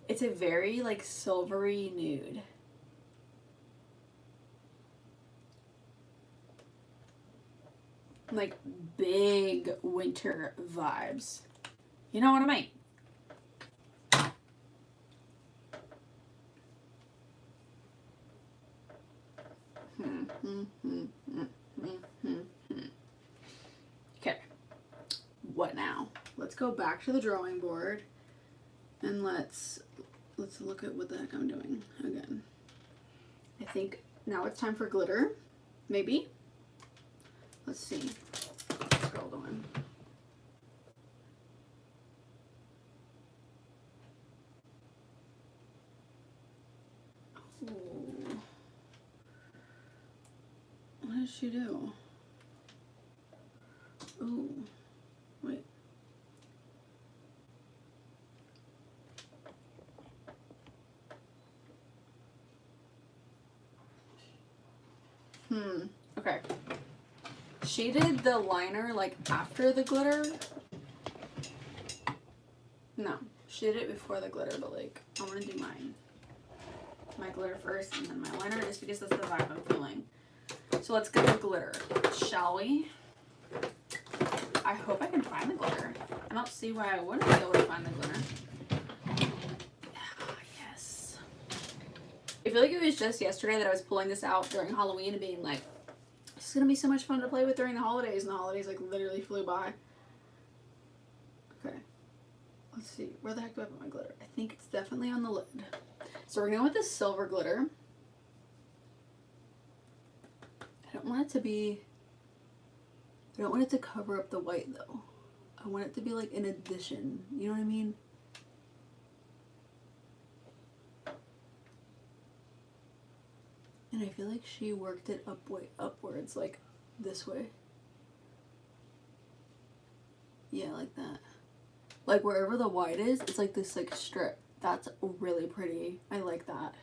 It's a very like silvery nude. Like big winter vibes. You know what I mean? Okay. What now? Let's go back to the drawing board and let's look at what the heck I'm doing again. I think now it's time for glitter, maybe. Let's see. Scroll down. Ooh. What did she do? Ooh, wait. Okay. She did the liner like after the glitter. No, she did it before the glitter, but like I want to do my glitter first and then my liner, just because that's the vibe I'm feeling. So let's get the glitter, shall we? I hope I can find the glitter. I don't see why I wouldn't be able to find the glitter. Yes. I feel like it was just yesterday that I was pulling this out during Halloween and being like, this is gonna be so much fun to play with during the holidays, and the holidays like literally flew by. Okay. Let's see. Where the heck do I put my glitter? I think it's definitely on the lid. So we're going with this silver glitter. I don't want it to cover up the white though. I want it to be like an addition. You know what I mean? And I feel like she worked it upwards, like this way. Yeah, like that. Like wherever the white is, it's like this like strip. That's really pretty. I like that.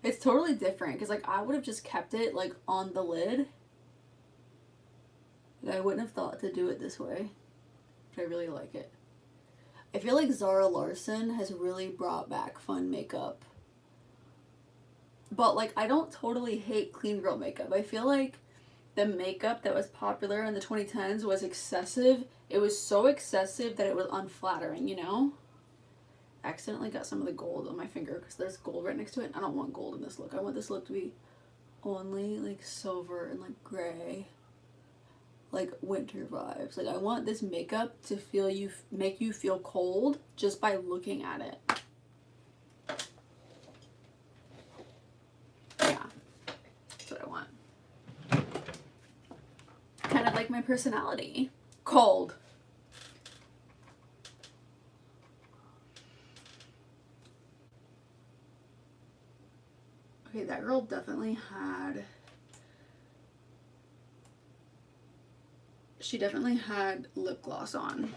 It's totally different because like I would have just kept it like on the lid. Like, I wouldn't have thought to do it this way. But I really like it. I feel like Zara Larsson has really brought back fun makeup. But like I don't totally hate clean girl makeup. I feel like the makeup that was popular in the 2010s was excessive. It was so excessive that it was unflattering, you know? Accidentally got some of the gold on my finger because there's gold right next to it. I don't want gold in this look. I want this look to be only like silver and like gray, like winter vibes. Like I want this makeup to make you feel cold just by looking at it. Yeah, that's what I want. Kind of like my personality. Cold. Okay, that girl definitely had... She definitely had lip gloss on.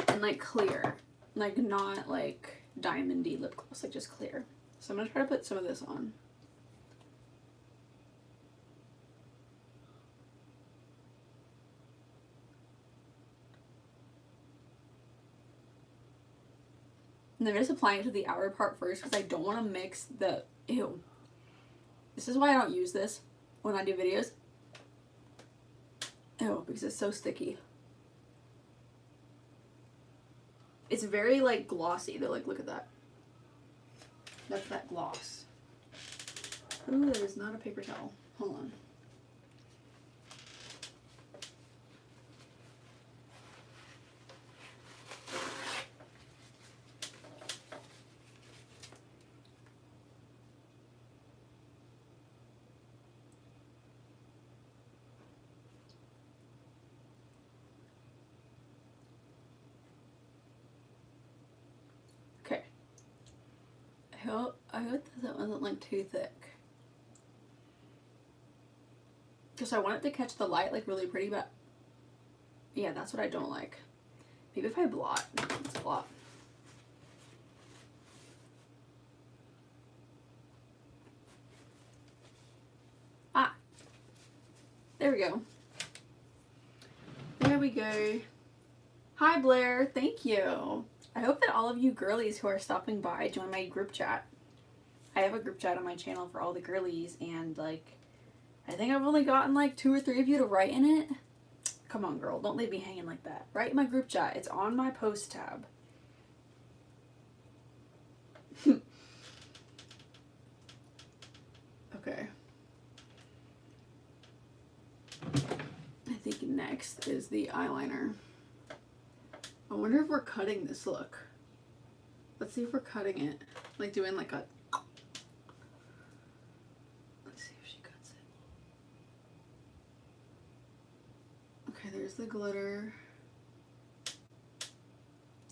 And like clear. Like not like diamondy lip gloss, like just clear. So I'm gonna try to put some of this on. And then I'm just applying it to the outer part first because I don't want to mix the... Ew. This is why I don't use this when I do videos. Ew, because it's so sticky. It's very like glossy. They're like, look at that. That's that gloss. Ooh, that is not a paper towel. Hold on. Okay. I hope that wasn't like too thick. Because I want it to catch the light like really pretty, but yeah, that's what I don't like. Maybe if I blot. Let's blot. Ah. There we go. There we go. Hi Blair, thank you. I hope that all of you girlies who are stopping by join my group chat. I have a group chat on my channel for all the girlies, and like, I think I've only gotten like 2 or 3 of you to write in it. Come on girl, don't leave me hanging like that. Write in my group chat, it's on my post tab. Okay. I think next is the eyeliner. I wonder if we're cutting this look. Let's see if we're cutting it. Like doing like a... Let's see if she cuts it. Okay, there's the glitter.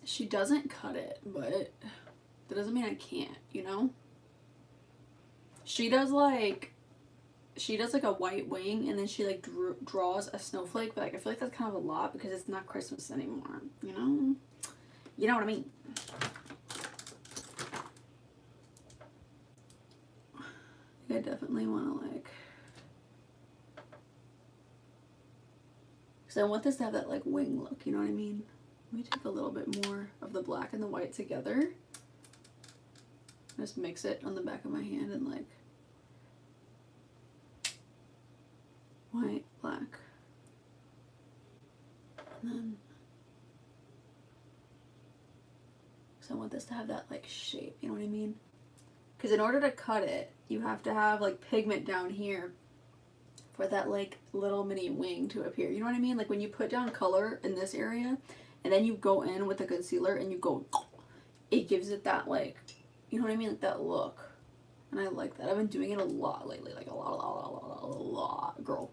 She doesn't cut it, but that doesn't mean I can't, you know? She does like a white wing, and then she like draws a snowflake, but like I feel like that's kind of a lot because it's not Christmas anymore, you know? You know what I mean? I definitely want to like, because I want this to have that like wing look, you know what I mean? Let me take a little bit more of the black and the white together. Just mix it on the back of my hand and like white, black, and then, so I want this to have that like shape, you know what I mean? Because in order to cut it, you have to have like pigment down here for that like little mini wing to appear, you know what I mean? Like when you put down color in this area and then you go in with the concealer and you go, it gives it that, like, you know what I mean, like that look. And I like that. I've been doing it a lot lately, like a lot, girl.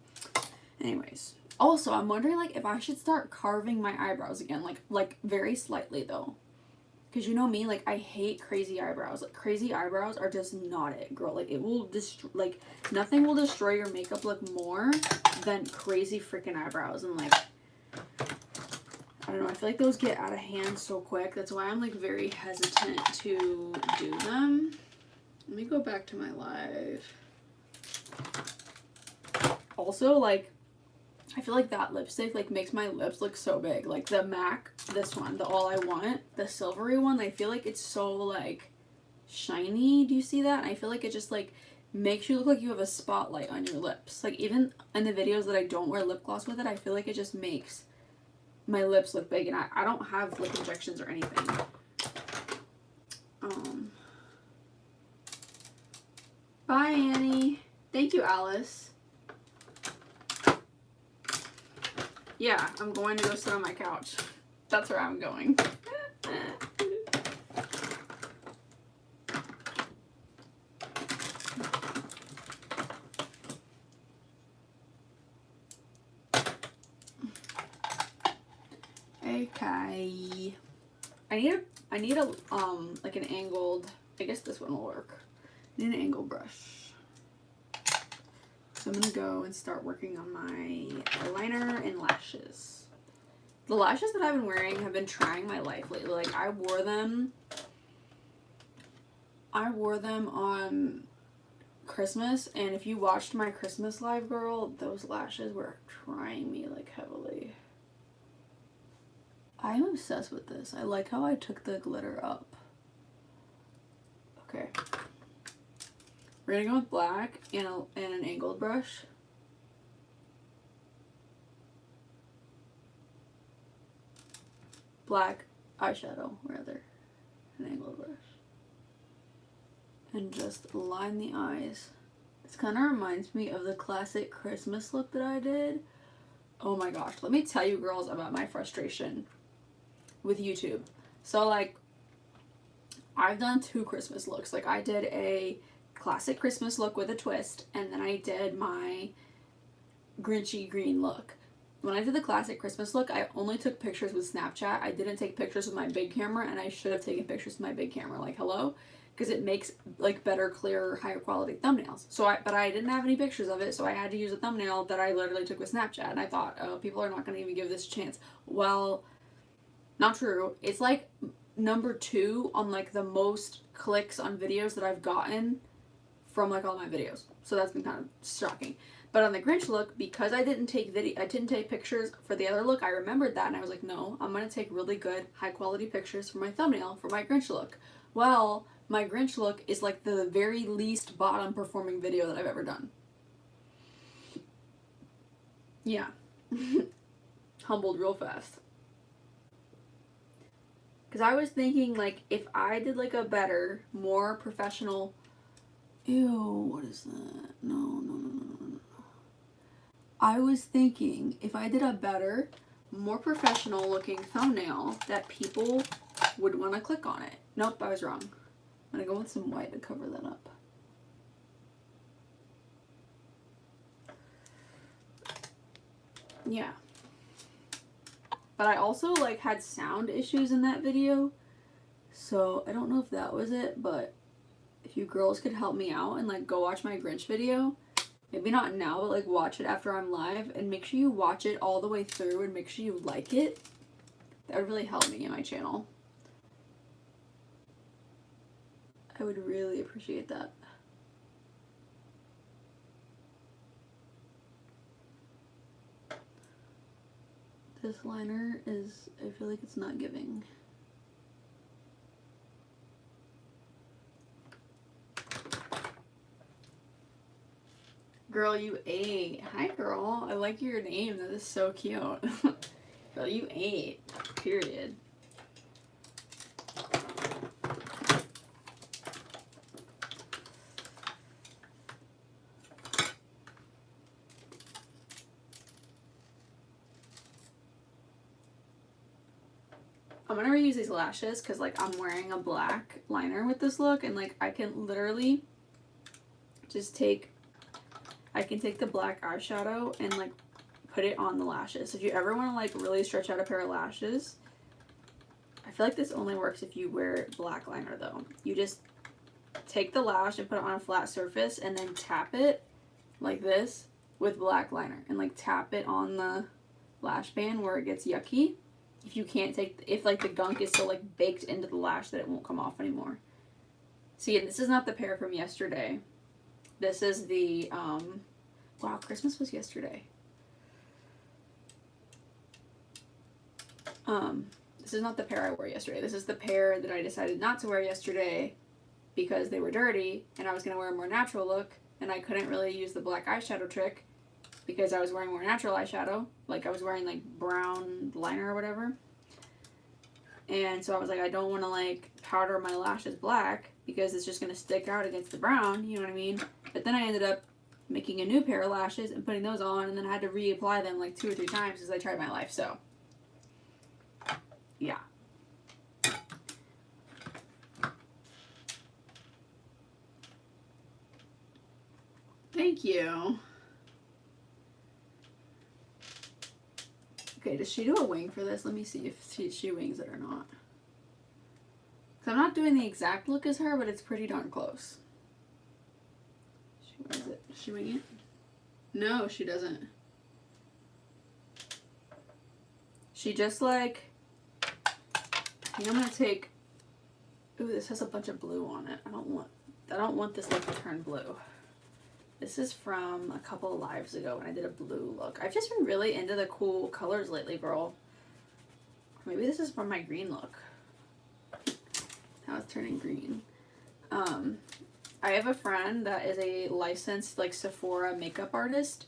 Anyways, also I'm wondering like if I should start carving my eyebrows again, like very slightly though, because you know me, like I hate crazy eyebrows. Like crazy eyebrows are just not it, girl. Like it will destroy, like nothing will destroy your makeup look more than crazy freaking eyebrows. And like, I don't know, I feel like those get out of hand so quick. That's why I'm like very hesitant to do them. Let me go back to my live. Also, like, I feel like that lipstick like makes my lips look so big. Like the MAC, this one, the All I Want, the silvery one, I feel like it's so like shiny. Do you see that? I feel like it just like makes you look like you have a spotlight on your lips. Like even in the videos that I don't wear lip gloss with it, I feel like it just makes my lips look big. And I don't have lip injections or anything. Bye, Annie. Thank you, Alice. Yeah, I'm going to go sit on my couch. That's where I'm going. Okay. I need a like an angled, I guess this one will work. I need an angled brush. So I'm gonna go and start working on my eyeliner and lashes. The lashes that I've been wearing have been trying my life lately. Like I wore them on Christmas, and if you watched my Christmas live, girl, those lashes were trying me like heavily. I'm obsessed with this. I like how I took the glitter up. Okay. We're gonna go with black and an angled brush. Black eyeshadow, rather. An angled brush. And just line the eyes. This kind of reminds me of the classic Christmas look that I did. Oh my gosh. Let me tell you, girls, about my frustration with YouTube. So, like, I've done 2 Christmas looks. Like, I did a classic Christmas look with a twist, and then I did my Grinchy green look. When I did the classic Christmas look, I only took pictures with Snapchat. I didn't take pictures with my big camera, and I should have taken pictures with my big camera. Like, hello? Because it makes, like, better, clearer, higher quality thumbnails. But I didn't have any pictures of it, so I had to use a thumbnail that I literally took with Snapchat, and I thought, oh, people are not going to even give this a chance. Well, not true. It's, like, number 2 on, like, the most clicks on videos that I've gotten from, like, all my videos. So that's been kind of shocking. But on the Grinch look, because I didn't take pictures for the other look, I remembered that, and I was like, no, I'm going to take really good, high-quality pictures for my thumbnail for my Grinch look. Well, my Grinch look is, like, the very least bottom-performing video that I've ever done. Yeah. Humbled real fast. Because I was thinking, like, if I did, like, a better, more professional... Ew, what is that? No. I was thinking if I did a better, more professional looking thumbnail that people would want to click on it. Nope, I was wrong. I'm going to go with some white to cover that up. Yeah. But I also, like, had sound issues in that video. So, I don't know if that was it, but if you girls could help me out and, like, go watch my Grinch video. Maybe not now, but, like, watch it after I'm live. And make sure you watch it all the way through and make sure you like it. That would really help me in my channel. I would really appreciate that. This liner is, I feel like it's not giving. Girl, you ate. Hi, girl. I like your name. That is so cute. Girl, you ate. Period. I'm gonna reuse these lashes because like I'm wearing a black liner with this look, and like I can literally just take the black eyeshadow and like put it on the lashes. So if you ever want to like really stretch out a pair of lashes, I feel like this only works if you wear black liner though. You just take the lash and put it on a flat surface and then tap it like this with black liner and like tap it on the lash band where it gets yucky. If you can't if like the gunk is so like baked into the lash that it won't come off anymore. See, this is not the pair from yesterday. This is the, wow, Christmas was yesterday. This is not the pair I wore yesterday. This is the pair that I decided not to wear yesterday because they were dirty and I was going to wear a more natural look, and I couldn't really use the black eyeshadow trick because I was wearing more natural eyeshadow. Like I was wearing like brown liner or whatever. And so I was like, I don't want to like powder my lashes black because it's just going to stick out against the brown, you know what I mean? But then I ended up making a new pair of lashes and putting those on, and then I had to reapply them like 2 or 3 times as I tried my life, so yeah. Thank you. Okay, does she do a wing for this? Let me see if she wings it or not. Because I'm not doing the exact look as her, but it's pretty darn close. Where is it? Does she wing it? No, she doesn't. She just like, I think I'm gonna take, ooh, this has a bunch of blue on it. I don't want this look to turn blue. This is from a couple of lives ago when I did a blue look. I've just been really into the cool colors lately, girl. Maybe this is from my green look. Now it's turning green. I have a friend that is a licensed like Sephora makeup artist,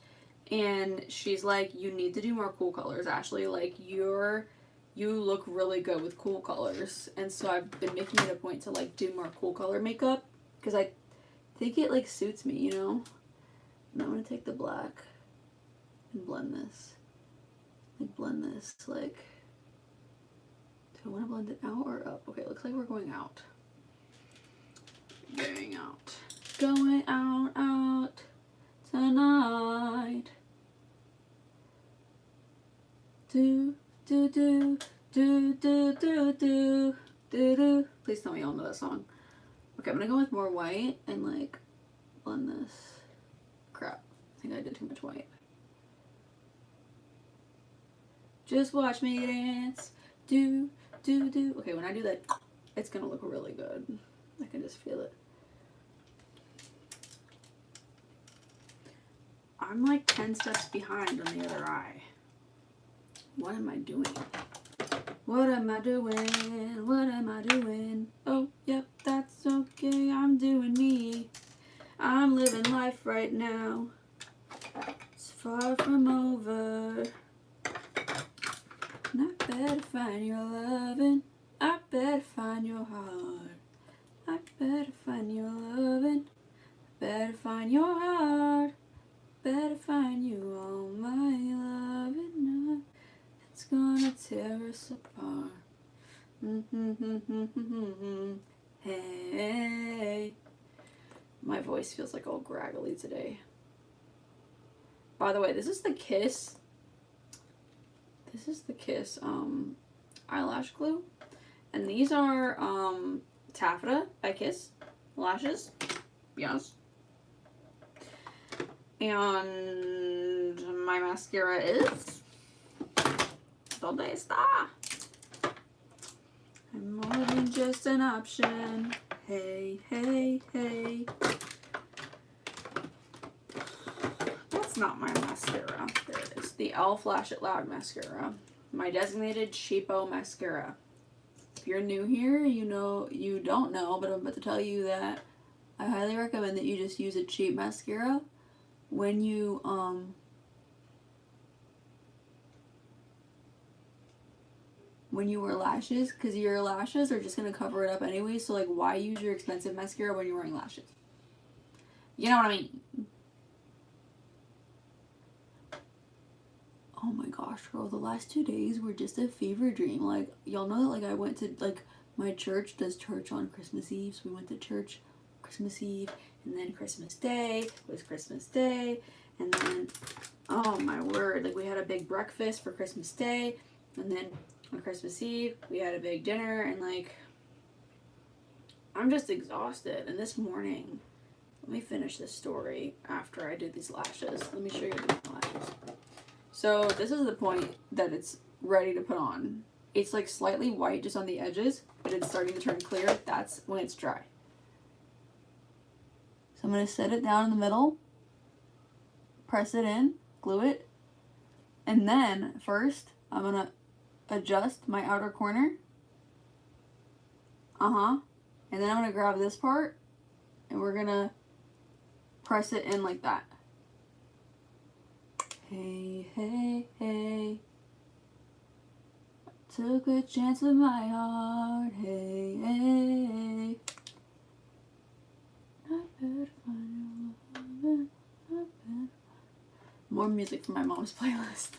and she's like, you need to do more cool colors, Ashley. Like you look really good with cool colors. And so I've been making it a point to like do more cool color makeup because I think it like suits me, you know? And I'm gonna take the black and blend this. Like blend this like, do I want to blend it out or up? Okay, it looks like we're going out. Going out. Going out tonight. Do do do do do do do do do. Please tell me y'all know that song. Okay, I'm gonna go with more white and like blend this. Crap, I think I did too much white. Just watch me dance. Do do do. Okay, when I do that, it's gonna look really good. I can just feel it. I'm like 10 steps behind on the other eye. What am I doing? What am I doing? What am I doing? Oh, yep, that's okay. I'm doing me. I'm living life right now. It's far from over. And I better find your loving. I better find your heart. I better find your loving. Better find your heart. Better find you all my loving. It's gonna tear us apart. Hey. My voice feels like all graggly today. By the way, this is the Kiss. This is the Kiss eyelash glue. And these are Taffeta by Kiss lashes. Yes. And my mascara is Donde Está? I'm more than just an option. Hey, hey, hey. That's not my mascara. There it is. The e.l.f. Flash It Loud mascara. My designated cheapo mascara. If you're new here, you don't know, but I'm about to tell you that I highly recommend that you just use a cheap mascara when you wear lashes, because your lashes are just going to cover it up anyway, so like why use your expensive mascara when you're wearing lashes? You know what I mean? Oh Oh my gosh, girl, the last 2 days were just a fever dream. Like, y'all know that, like, I went to, like, my church does church on Christmas Eve, so we went to church Christmas Eve, and then Christmas Day was Christmas Day, and then, oh my word, like, we had a big breakfast for Christmas Day, and then on Christmas Eve, we had a big dinner, and, like, I'm just exhausted. And this morning, let me finish this story after I do these lashes. Let me show you the lashes. So this is the point that it's ready to put on. It's like slightly white just on the edges, but it's starting to turn clear. That's when it's dry. So I'm going to set it down in the middle, press it in, glue it, and then first I'm going to adjust my outer corner. And then I'm going to grab this part and we're going to press it in like that. Hey, hey, hey. Took a chance with my heart. Hey, hey, hey. More music from my mom's playlist.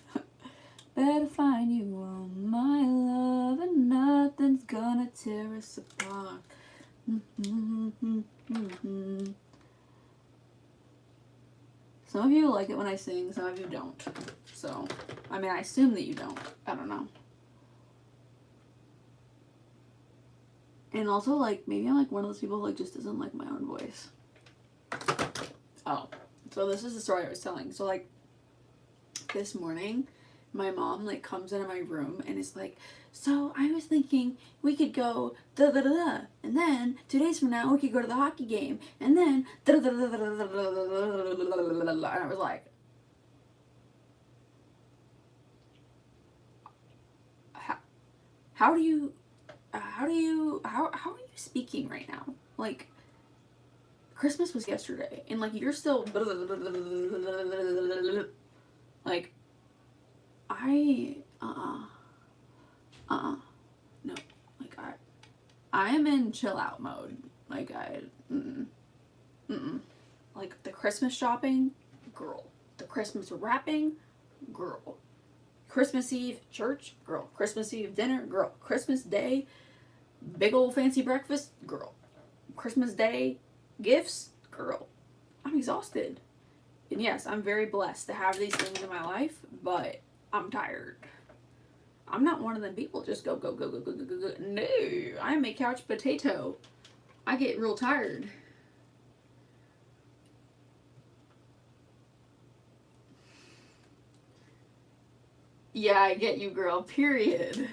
Better find you on my love, and nothing's gonna tear us apart. Some of you like it when I sing, some of you don't. So, I mean, I assume that you don't. I don't know. And also, like, maybe I'm like one of those people who like just doesn't like my own voice. Oh, so this is the story I was telling. So, like, this morning, my mom, like, comes into my room and is like, so I was thinking we could go da-da-da-da, and then 2 days from now we could go to the hockey game, and then da-da-da-da-da-da-da-da-da-da-da-da-da-da-da. And I was like, how are you speaking right now? Like, Christmas was yesterday, and like you're still like, no, like I am in chill out mode. Like like the Christmas shopping, girl. The Christmas wrapping, girl. Christmas Eve church, girl. Christmas Eve dinner, girl. Christmas Day, big old fancy breakfast, girl. Christmas Day gifts, girl. I'm exhausted. And yes, I'm very blessed to have these things in my life, but I'm tired. I'm not one of them people just go, go, go, go, go, go, go, go. No, I'm a couch potato. I get real tired. Yeah, I get you, girl. Period.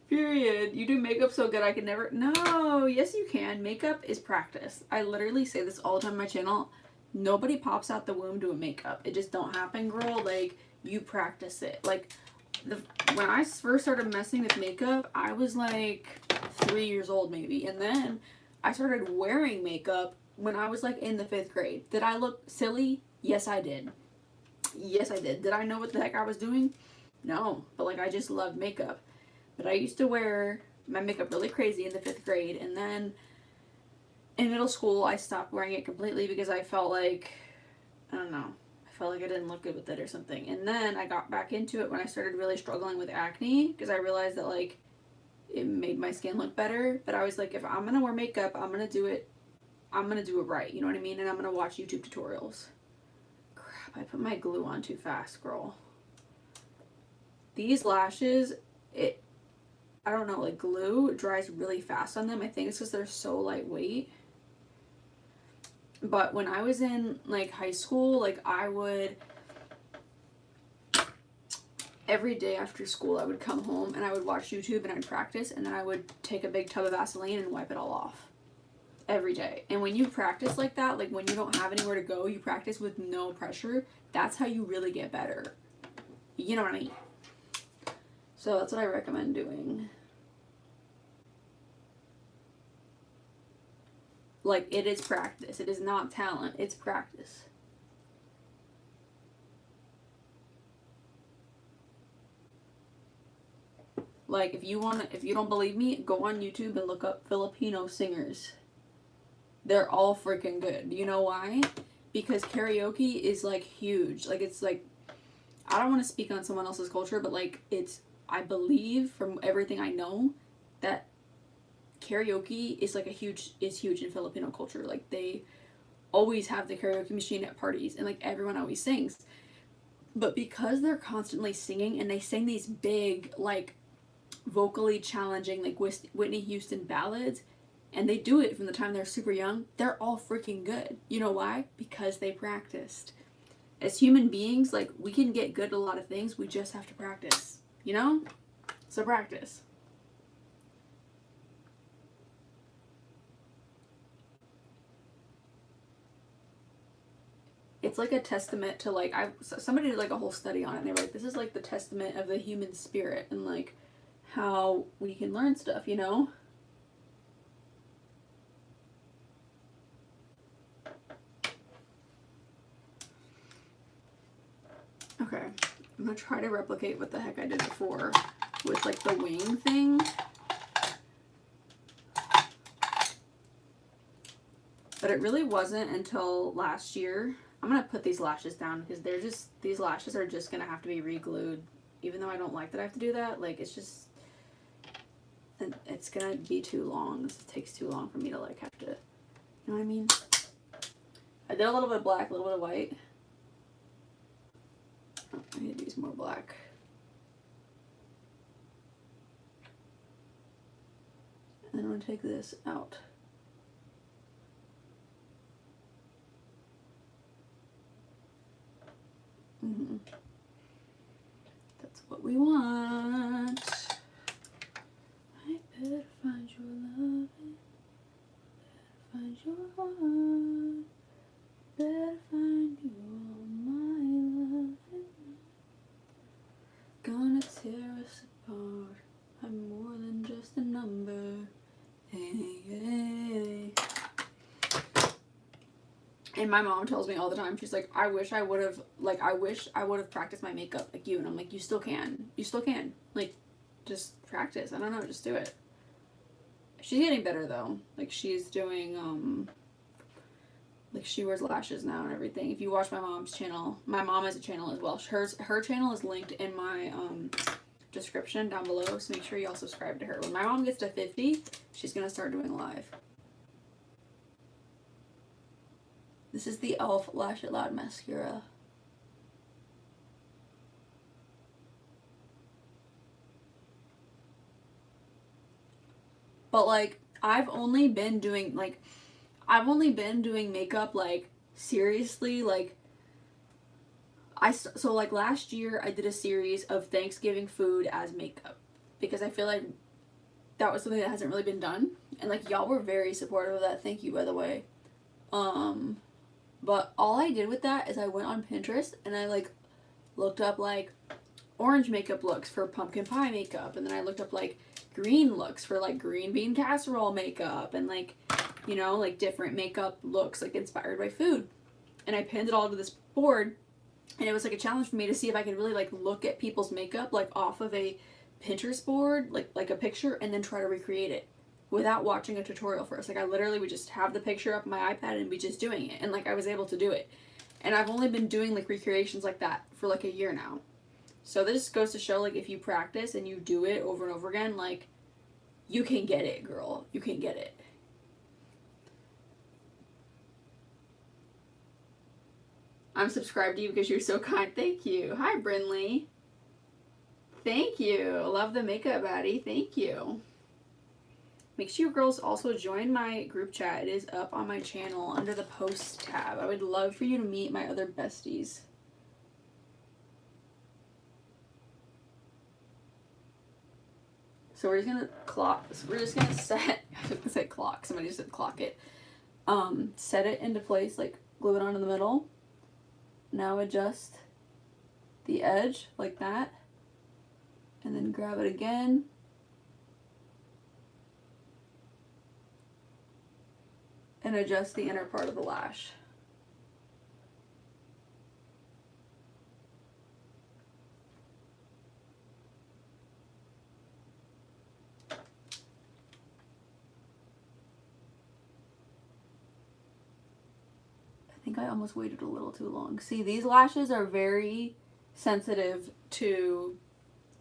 Period. You do makeup so good I can never... No, yes you can. Makeup is practice. I literally say this all the time on my channel. Nobody pops out the womb doing makeup. It just don't happen, girl. Like, you practice it. Like, when I first started messing with makeup, I was like 3 years old maybe. And then I started wearing makeup when I was like in the 5th grade. Did I look silly? Yes, I did. Yes, I did. Did I know what the heck I was doing? No. But like, I just loved makeup. But I used to wear my makeup really crazy in the 5th grade. And then in middle school, I stopped wearing it completely because I felt like, I don't know, I felt like I didn't look good with it or something. And then I got back into it when I started really struggling with acne because I realized that, like, it made my skin look better. But I was like, if I'm going to wear makeup, I'm going to do it right. You know what I mean? And I'm going to watch YouTube tutorials. Crap, I put my glue on too fast, girl. These lashes, I don't know, like, glue dries really fast on them. I think it's because they're so lightweight. But when I was in, like, high school, like, I would, every day after school, I would come home and I would watch YouTube and I'd practice, and then I would take a big tub of Vaseline and wipe it all off. Every day. And when you practice like that, like, when you don't have anywhere to go, you practice with no pressure, that's how you really get better. You know what I mean? So that's what I recommend doing. Like, it is practice. It is not talent. It's practice. Like, if you don't believe me, go on YouTube and look up Filipino singers. They're all freaking good. You know why? Because karaoke is, like, huge. Like, it's like, I don't want to speak on someone else's culture, but like I believe from everything I know that karaoke is like huge in Filipino culture. Like they always have the karaoke machine at parties and like everyone always sings. But because they're constantly singing and they sing these big like vocally challenging like Whitney Houston ballads, and they do it from the time they're super young, they're all freaking good. You know why? Because they practiced. As human beings, like we can get good at a lot of things, we just have to practice, you know? So practice. It's like a testament to like somebody did like a whole study on it, and they were like, this is like the testament of the human spirit and like how we can learn stuff, you know? Okay, I'm gonna try to replicate what the heck I did before with like the wing thing. But it really wasn't until last year. I'm gonna put these lashes down because these lashes are just gonna have to be re-glued. Even though I don't like that I have to do that, like it's gonna be too long. This takes too long for me to like have to, you know what I mean? I did a little bit of black, a little bit of white. Oh, I need to use more black. And then I'm gonna take this out. Mm-hmm. That's what we want. I better find your love, better find your heart, better find you all my love. Gonna tear us apart. I'm more than just a number. Hey, hey. And my mom tells me all the time, she's like, I wish I would have practiced my makeup like you. And I'm like, you still can. You still can. Like, just practice. I don't know, just do it. She's getting better though. Like she's doing, like she wears lashes now and everything. If you watch my mom's channel, my mom has a channel as well. Her channel is linked in my description down below. So make sure you all subscribe to her. When my mom gets to 50, she's going to start doing live. This is the e.l.f. Lash It Loud mascara. But like I've only been doing makeup like seriously like so like last year I did a series of Thanksgiving food as makeup because I feel like that was something that hasn't really been done, and like y'all were very supportive of that. Thank you, by the way. But all I did with that is I went on Pinterest and I like looked up like orange makeup looks for pumpkin pie makeup, and then I looked up like green looks for like green bean casserole makeup, and like, you know, like different makeup looks like inspired by food. And I pinned it all to this board, and it was like a challenge for me to see if I could really like look at people's makeup like off of a Pinterest board, like a picture, and then try to recreate it without watching a tutorial first. Like I literally would just have the picture up on my iPad and be just doing it, and like I was able to do it. And I've only been doing like recreations like that for like a year now. So this goes to show like if you practice and you do it over and over again, like you can get it, girl. You can get it. I'm subscribed to you because you're so kind. Thank you. Hi, Brinley. Thank you. Love the makeup baddie. Thank you. Make sure you girls also join my group chat. It is up on my channel under the posts tab. I would love for you to meet my other besties. So we're just gonna set, I was gonna say clock, somebody just said clock it. Set it into place, like glue it onto the middle. Now adjust the edge like that. And then grab it again. And adjust the inner part of the lash. I think I almost waited a little too long. See, these lashes are very sensitive to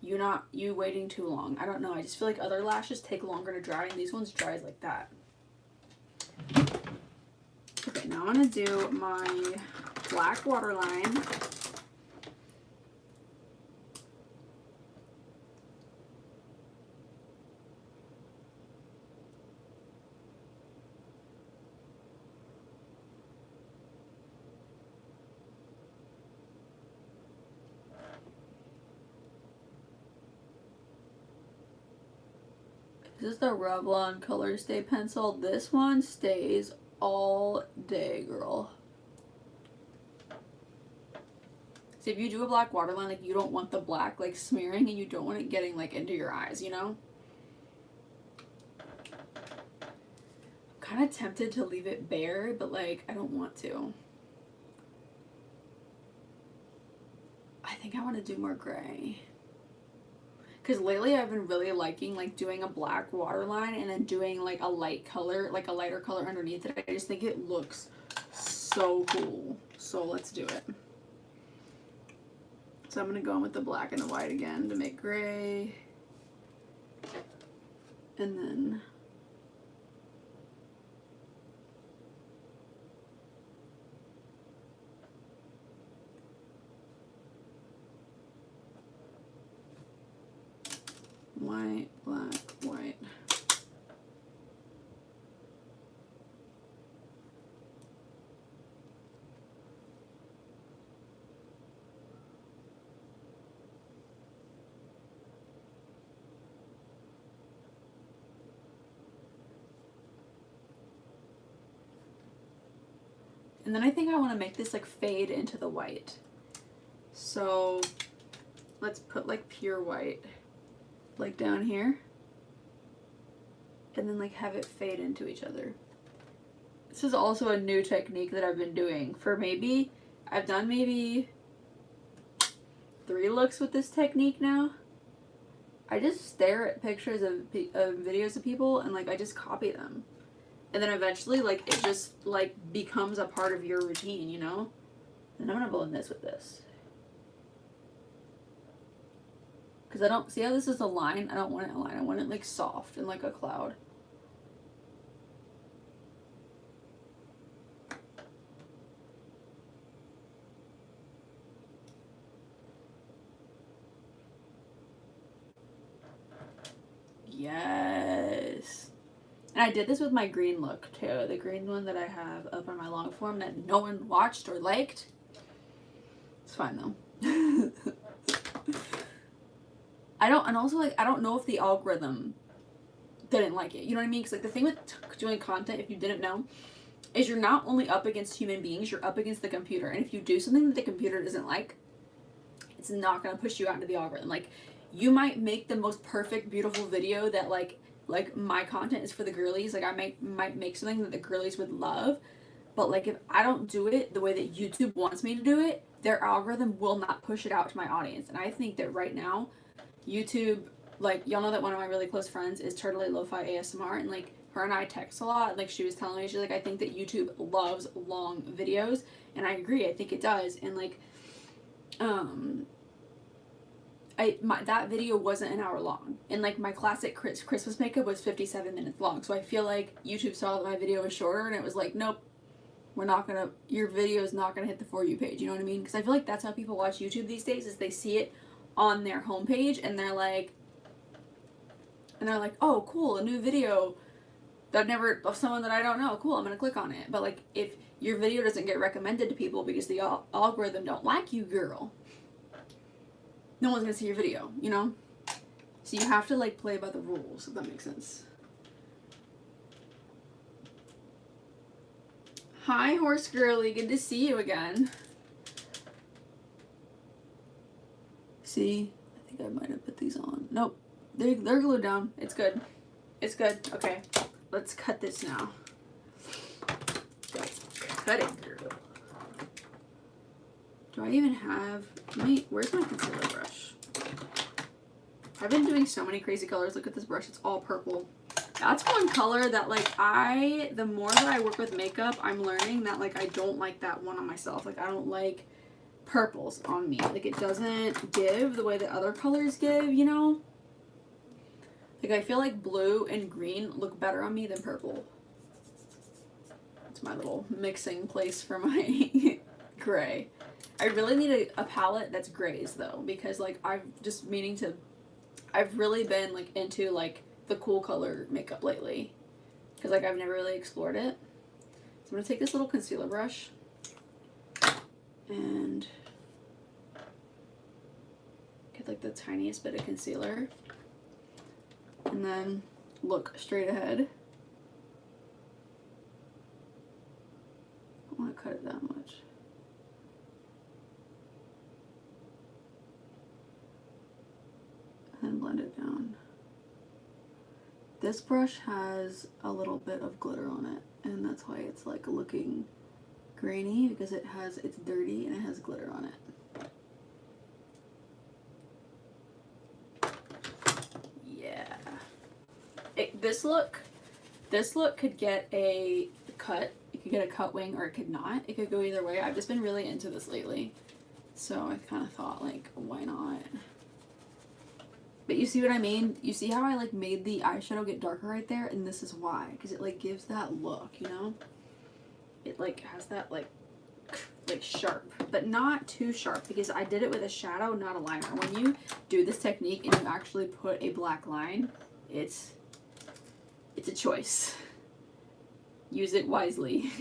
you waiting too long. I don't know. I just feel like other lashes take longer to dry, and these ones dries like that. Okay, now I'm gonna do my black waterline. This is the Revlon Color Stay pencil. This one stays all day, girl. So if you do a black waterline, like, you don't want the black like smearing, and you don't want it getting like into your eyes, you know? I'm kind of tempted to leave it bare, but like, I don't want to. I think I want to do more gray. Because lately I've been really liking like doing a black waterline and then doing like a light color, like a lighter color underneath it. I just think it looks so cool. So let's do it. So I'm going to go in with the black and the white again to make gray. And then white, black, white. And then I think I want to make this like fade into the white. So let's put like pure white like down here, and then like have it fade into each other. This is also a new technique that I've been doing for maybe, I've done maybe 3 looks with this technique now. I just stare at pictures of videos of people and like I just copy them, and then eventually like it just like becomes a part of your routine, you know? And I'm gonna blend this with this. Because I don't see how this is a line. I don't want it a line. I want it like soft and like a cloud. Yes. And I did this with my green look too. The green one that I have up on my long form that no one watched or liked. It's fine though. I don't know if the algorithm didn't like it. You know what I mean? Because like the thing with doing content, if you didn't know, is you're not only up against human beings, you're up against the computer. And if you do something that the computer doesn't like, it's not going to push you out into the algorithm. Like, you might make the most perfect, beautiful video that like my content is for the girlies. Like, I might make something that the girlies would love. But like, if I don't do it the way that YouTube wants me to do it, their algorithm will not push it out to my audience. And I think that right now, YouTube, like, y'all know that one of my really close friends is Turtley Lo-Fi ASMR, and like her and I text a lot. And like, she was telling me, she's like, I think that YouTube loves long videos, and I agree. I think it does. And like, that video wasn't an hour long, and like my classic Christmas makeup was 57 minutes long. So I feel like YouTube saw that my video was shorter, and it was like, nope, your video is not gonna hit the For You page. You know what I mean? Because I feel like that's how people watch YouTube these days, is they see it on their homepage and they're like, oh cool, a new video of someone that I don't know, cool, I'm gonna click on it. But like, if your video doesn't get recommended to people because the algorithm don't like you, girl, no one's gonna see your video, you know? So you have to like play by the rules, if that makes sense. Hi, horse girly, good to see you again. See, I think I might have put these on. Nope, they're glued down. It's good. It's good. Okay, let's cut this now. Let's cut it, girl. Do I even have, where's my concealer brush? I've been doing so many crazy colors. Look at this brush, it's all purple. That's one color that like the more that I work with makeup, I'm learning that like I don't like that one on myself. Like, I don't like purples on me. Like, it doesn't give the way that other colors give, you know? Like, I feel like blue and green look better on me than purple. It's my little mixing place for my gray. I really need a palette that's grays, though, because, like, I've really been, like, into, like, the cool color makeup lately. Because, like, I've never really explored it. So I'm going to take this little concealer brush and get, like, the tiniest bit of concealer. And then look straight ahead. I don't want to cut it that much. And then blend it down. This brush has a little bit of glitter on it, and that's why it's like looking grainy, because it's dirty and it has glitter on it. Yeah. This look could get a cut. It could get a cut wing, or it could not. It could go either way. I've just been really into this lately, so I kind of thought, like, why not? But you see what I mean? You see how I, like, made the eyeshadow get darker right there? And this is why. Because it, like, gives that look, you know? It, like, has that, like, sharp. But not too sharp, because I did it with a shadow, not a liner. When you do this technique and you actually put a black line, it's a choice. Use it wisely.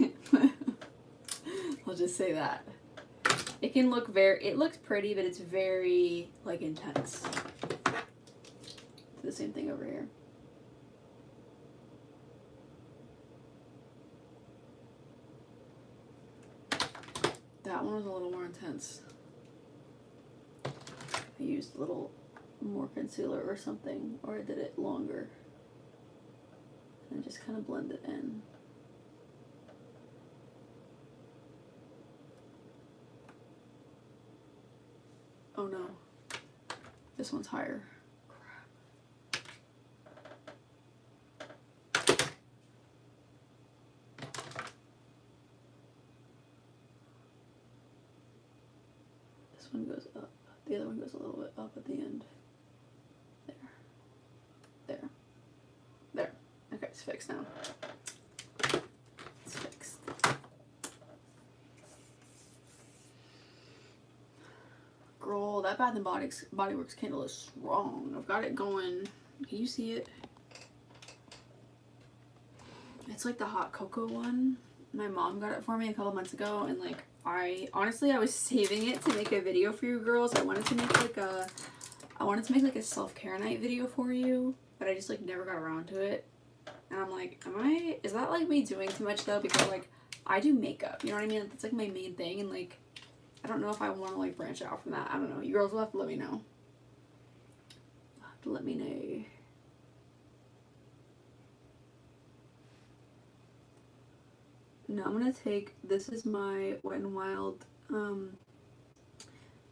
I'll just say that. It can look it looks pretty, but it's very, like, intense. The same thing over here. That one was a little more intense. I used a little more concealer or something, or I did it longer. And just kind of blend it in. Oh no. This one's higher. One goes up. The other one goes a little bit up at the end. There. Okay, it's fixed now. It's fixed. Girl, that Bath & Body Works candle is strong. I've got it going. Can you see it? It's like the hot cocoa one. My mom got it for me a couple months ago, and, like, I was saving it to make a video for you girls. I wanted to make like a self-care night video for you, but I just, like, never got around to it. And I'm like, is that, like, me doing too much, though? Because, like, I do makeup, you know what I mean? That's, like, my main thing, and, like, I don't know if I want to, like, branch out from that. I don't know. You girls will have to let me know. Now I'm gonna take, this is my Wet n Wild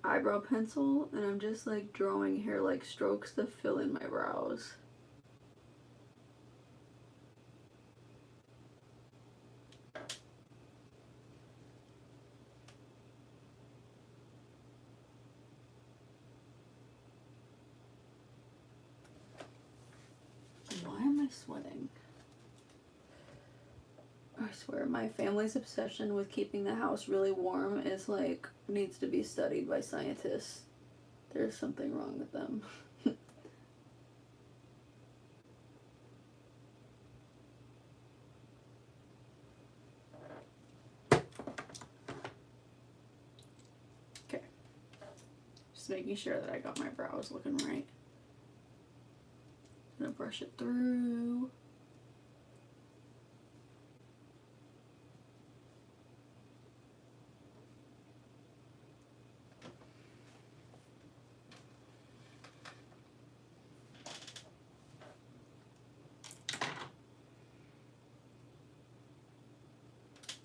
eyebrow pencil, and I'm just, like, drawing hair-like strokes to fill in my brows. Why am I sweating? I swear, my family's obsession with keeping the house really warm is, like, needs to be studied by scientists. There's something wrong with them. Okay. Just making sure that I got my brows looking right. I'm gonna brush it through.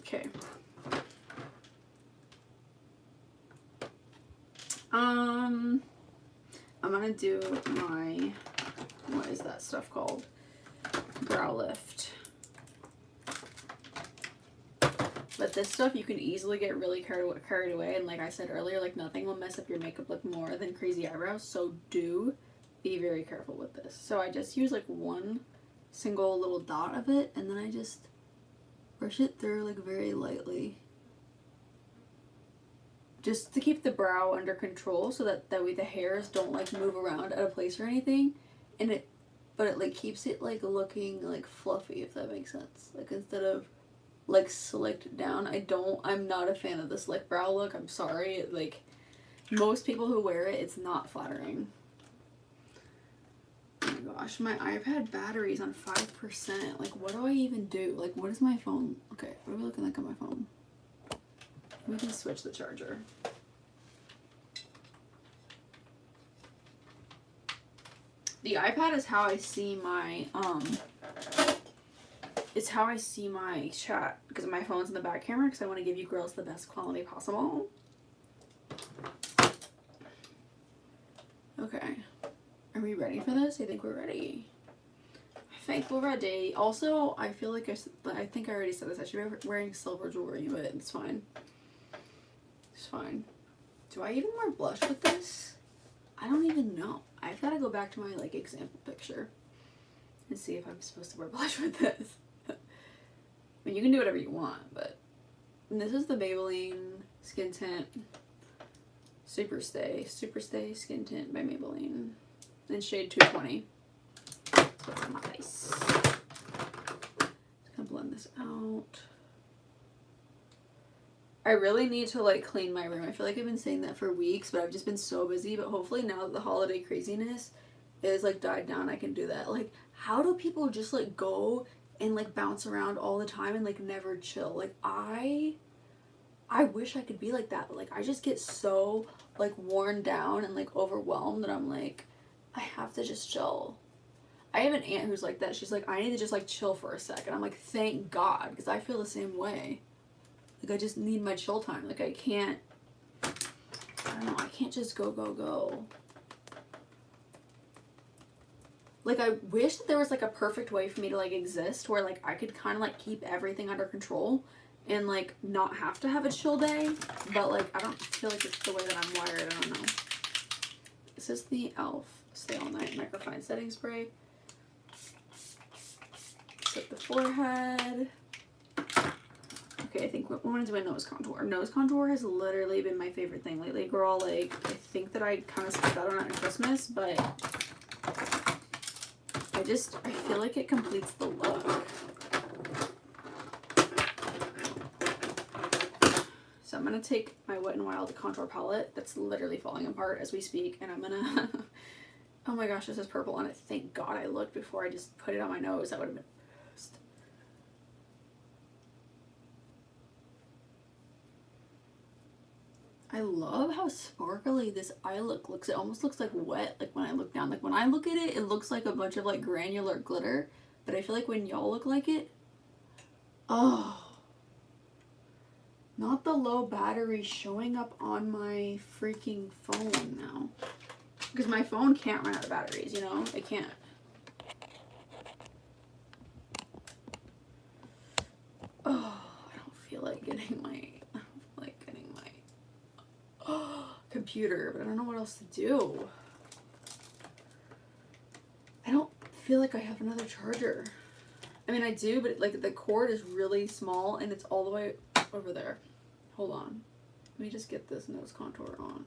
Okay. I'm gonna do my, what is that stuff called? Brow lift. But this stuff, you can easily get really carried away. And like I said earlier, like nothing will mess up your makeup look more than crazy eyebrows. So do be very careful with this. So I just use like one single little dot of it. And then I just brush it through like very lightly. Just to keep the brow under control so that way the hairs don't like move around out of place or anything. And but it like keeps it like looking like fluffy, if that makes sense. Like instead of like slicked down. I'm not a fan of the slick brow look. I'm sorry. Like most people who wear it, it's not flattering. Oh my gosh, my iPad battery's on 5%. Like what do I even do? Like what is my phone? Okay, what are we looking like on my phone? We can switch the charger. The iPad is how I see my it's how I see my chat, because my phone's in the back camera, because I want to give you girls the best quality possible. Okay. Are we ready for this? I think we're ready. I think we're ready. Also, I feel like I think I already said this. I should be wearing silver jewelry, but it's fine. It's fine. Do I even wear blush with this? I don't even know. I've got to go back to my like example picture and see if I'm supposed to wear blush with this. I mean, you can do whatever you want, but this is the Maybelline Skin Tint Super Stay Skin Tint by Maybelline in shade 220. So it's nice. Just gonna blend this out. I really need to like clean my room. I feel like I've been saying that for weeks, but I've just been so busy. But hopefully now that the holiday craziness is like died down, I can do that. Like, how do people just like go and like bounce around all the time and like never chill? Like I wish I could be like that, but like I just get so like worn down and like overwhelmed that I'm like, I have to just chill. I have an aunt who's like that. She's like, I need to just like chill for a second. I'm like, thank God, because I feel the same way. Like I just need my chill time. Like I don't know, I can't just go. Like I wish that there was like a perfect way for me to like exist where like I could kind of like keep everything under control and like not have to have a chill day, but like I don't feel like it's the way that I'm wired. I don't know. This is the e.l.f. Stay All Night Microfine Setting Spray. Set the forehead. Okay, I think we want to do a nose contour. Nose contour has literally been my favorite thing lately, girl. Like, I think that I kind of skipped out on it at Christmas, but I feel like it completes the look. So I'm going to take my Wet n Wild contour palette that's literally falling apart as we speak, and I'm going to... Oh my gosh, this is purple on it. Thank God I looked before I just put it on my nose. That would have been... I love how sparkly this eye look looks. It almost looks like wet, like when I look down. Like when I look at it, it looks like a bunch of like granular glitter. But I feel like when y'all look like it, oh, not the low battery showing up on my freaking phone now. Because my phone can't run out of batteries, you know? It can't. Oh, I don't feel like getting my... computer, but I don't know what else to do. I don't feel like I have another charger. I mean, I do, but like the cord is really small and it's all the way over there. Hold on. Let me just get this nose contour on.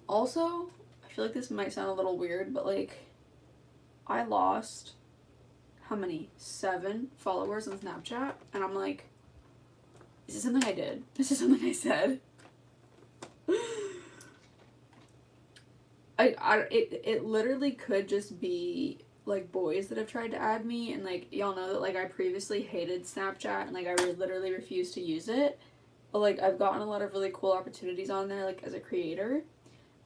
Also, I feel like this might sound a little weird, but like I lost how many? 7 followers on Snapchat, and I'm like, is this something I did? Is this something I said? It literally could just be like boys that have tried to add me, and like y'all know that like I previously hated Snapchat and like I literally refused to use it, but like I've gotten a lot of really cool opportunities on there like as a creator.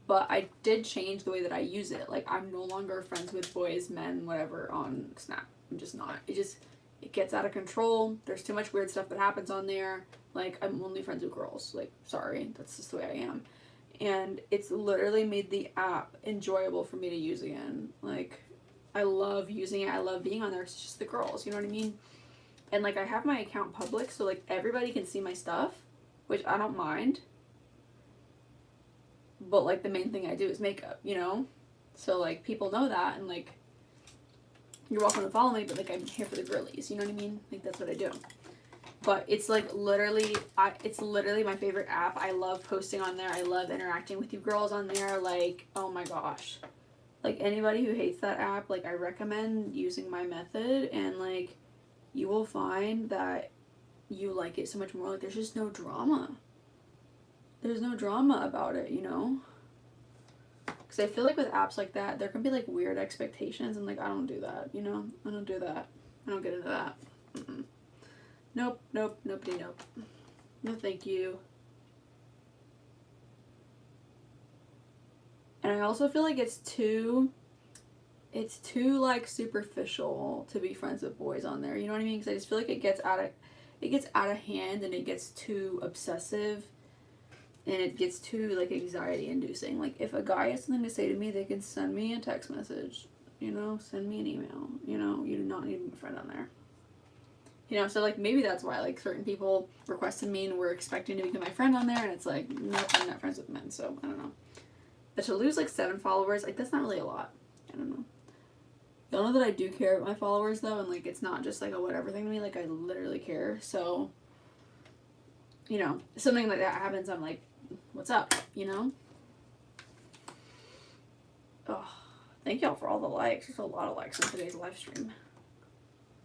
But I did change the way that I use it. Like I'm no longer friends with boys, men, whatever on Snap. I'm just not. It gets out of control. There's too much weird stuff that happens on there. Like, I'm only friends with girls. Like, sorry, that's just the way I am. And it's literally made the app enjoyable for me to use again. Like, I love using it. I love being on there. It's just the girls, you know what I mean? And like I have my account public, so like everybody can see my stuff, which I don't mind. But like the main thing I do is makeup, you know? So like people know that, and like you're welcome to follow me, but like I'm here for the girlies, you know what I mean? Like that's what I do. But it's like literally, it's literally my favorite app. I love posting on there. I love interacting with you girls on there. Like, oh my gosh. Like anybody who hates that app, like I recommend using my method, and like you will find that you like it so much more. Like there's just no drama. There's no drama about it, you know? Because I feel like with apps like that, there can be like weird expectations, and like I don't do that, you know? I don't do that. I don't get into that. Mm-mm. Nope, nope, nobody, nope. No thank you. And I also feel like it's too like superficial to be friends with boys on there, you know what I mean? Because I just feel like it gets out of hand, and it gets too obsessive, and it gets too like anxiety inducing. Like if a guy has something to say to me, they can send me a text message, you know, send me an email, you know, you do not need a friend on there. You know, so like maybe that's why like certain people requested me and were expecting to become my friend on there, and it's like, nope, I'm not friends with men, so I don't know. But to lose like 7 followers, like that's not really a lot. I don't know. Y'all know that I do care about my followers though, and like it's not just like a whatever thing to me, like I literally care. So, you know, if something like that happens, I'm like, what's up, you know? Oh, thank y'all for all the likes. There's a lot of likes on today's live stream.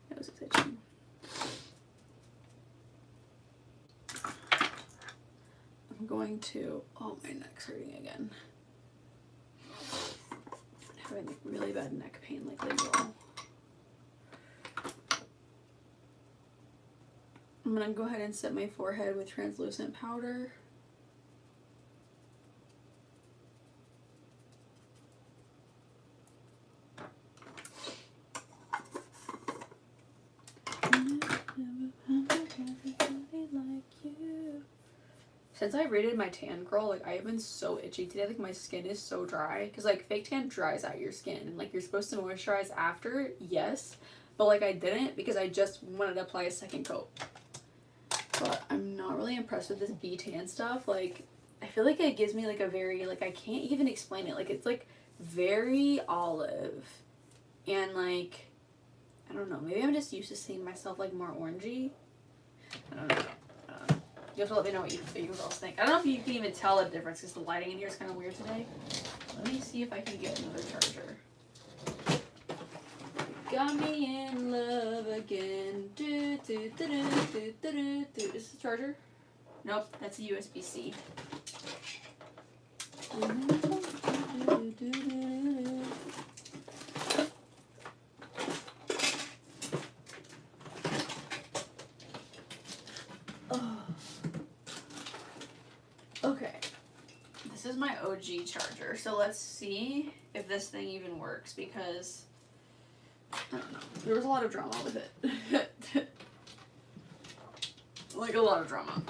That was exciting. I'm going to, oh, my neck's hurting again. I'm having like really bad neck pain lately, y'all. I'm gonna go ahead and set my forehead with translucent powder. Since I rated my tan curl, like I have been so itchy today. Like my skin is so dry, because like fake tan dries out your skin, and like you're supposed to moisturize after, yes, but like I didn't because I just wanted to apply a second coat. But I'm not really impressed with this B tan stuff. Like I feel like it gives me like a very, like I can't even explain it. Like it's like very olive, and like I don't know, maybe I'm just used to seeing myself like more orangey. I don't know. You have to let me know what you girls think. I don't know if you can even tell the difference because the lighting in here is kind of weird today. Let me see if I can get another charger. Got me in love again. Do, do, do, do, do, do, do, do. Is this a charger? Nope, that's a USB-C. Okay, this is my OG charger, so let's see if this thing even works, because I don't know, there was a lot of drama with it. Like a lot of drama,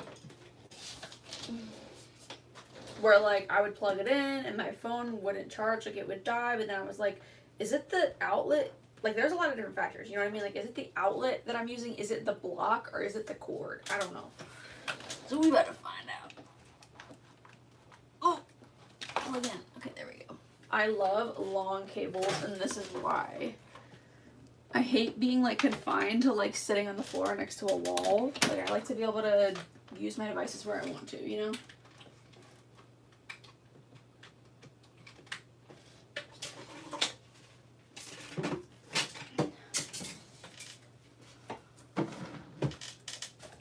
where like I would plug it in and my phone wouldn't charge, like it would die, but then I was like, is it the outlet? Like there's a lot of different factors, you know what I mean? Like is it the outlet that I'm using, is it the block, or is it the cord? I don't know, so we better find out. Oh, again. Okay, there we go. I love long cables, and this is why. I hate being like confined to like sitting on the floor next to a wall. Like I like to be able to use my devices where I want to, you know?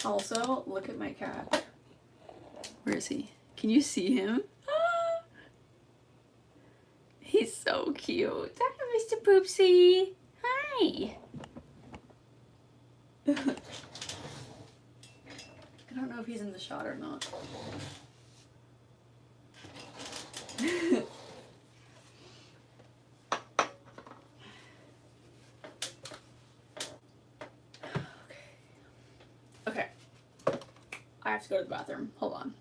Also, look at my cat. Where is he? Can you see him? He's so cute. Hi, Mr. Poopsie. Hi. I don't know if he's in the shot or not. Okay. I have to go to the bathroom. Hold on.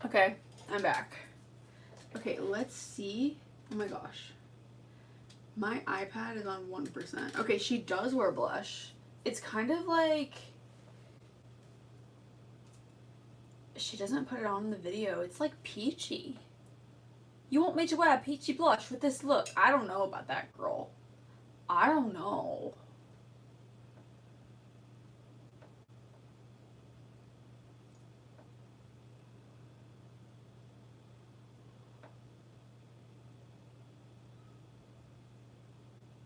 Okay, I'm back. Okay, let's see. Oh my gosh. My iPad is on 1%. Okay, she does wear blush. It's kind of like... She doesn't put it on in the video. It's like peachy. You want me to wear a peachy blush with this look? I don't know about that, girl. I don't know.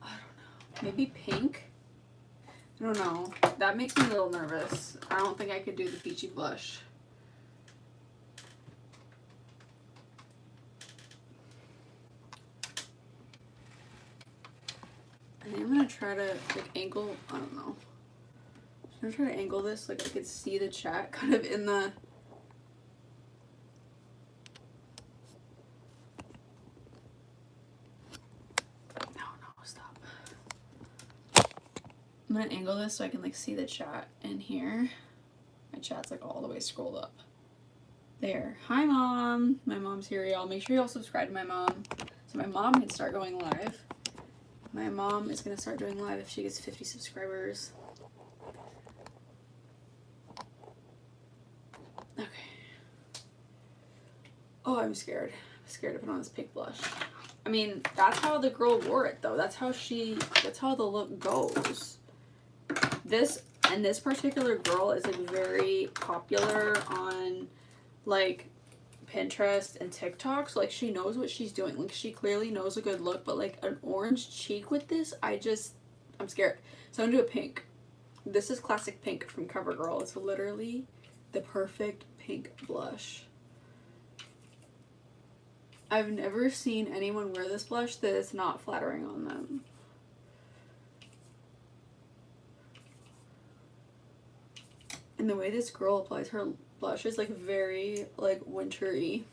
I don't know. Maybe pink? I don't know. That makes me a little nervous. I don't think I could do the peachy blush. I think I'm gonna try to like angle, I don't know. I'm gonna try to angle this like I could see the chat kind of in the... I'm gonna angle this so I can like see the chat in here. My chat's like all the way scrolled up. There. Hi mom. My mom's here, y'all. Make sure y'all subscribe to my mom so my mom can start going live. My mom is gonna start doing live if she gets 50 subscribers. Okay. Oh, I'm scared. I'm scared to put on this pink blush. I mean, that's how the girl wore it though. That's how the look goes. This particular girl is like very popular on like Pinterest and TikTok, so like she knows what she's doing. Like she clearly knows a good look, but like an orange cheek with this, I'm scared. So I'm gonna do a pink. This is classic pink from CoverGirl. It's literally the perfect pink blush. I've never seen anyone wear this blush that is not flattering on them. And the way this girl applies her blush is like very like wintry.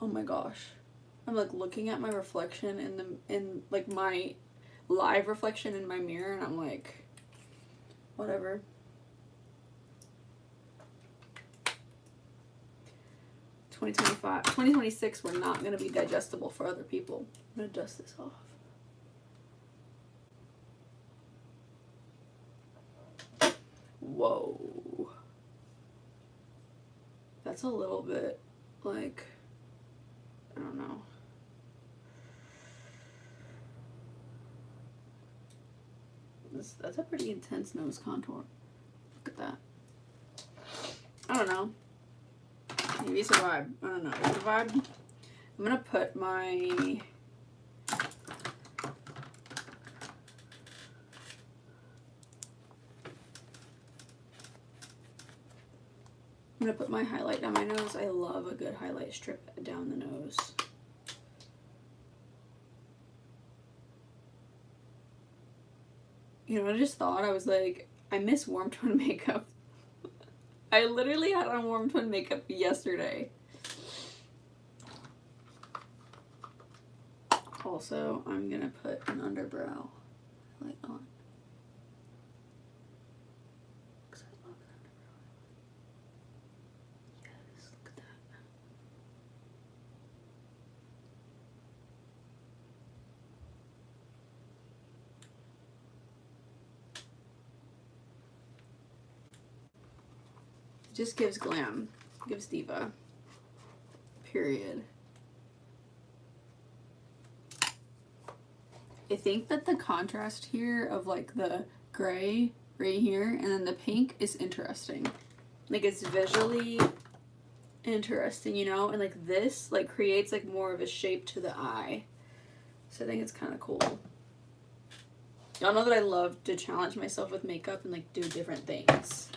Oh my gosh. I'm like looking at my reflection in like my live reflection in my mirror and I'm like, whatever. (2025) 2026 we're not gonna be digestible for other people. I'm gonna dust this off. Whoa. That's a little bit like, I don't know. That's a pretty intense nose contour. Look at that. I don't know. Maybe it's a vibe. I don't know. It's a vibe. I'm gonna put my highlight down my nose. I love a good highlight strip down the nose. You know what I just thought? I was like, I miss warm tone makeup. I literally had on warm tone makeup yesterday. Also, I'm gonna put an underbrow highlight on. Because I love an underbrow. Yes, look at that. It just gives glam, gives diva, period. I think that the contrast here of like the gray right here and then the pink is interesting. Like it's visually interesting, you know, and like this like creates like more of a shape to the eye. So I think it's kind of cool. Y'all know that I love to challenge myself with makeup and like do different things.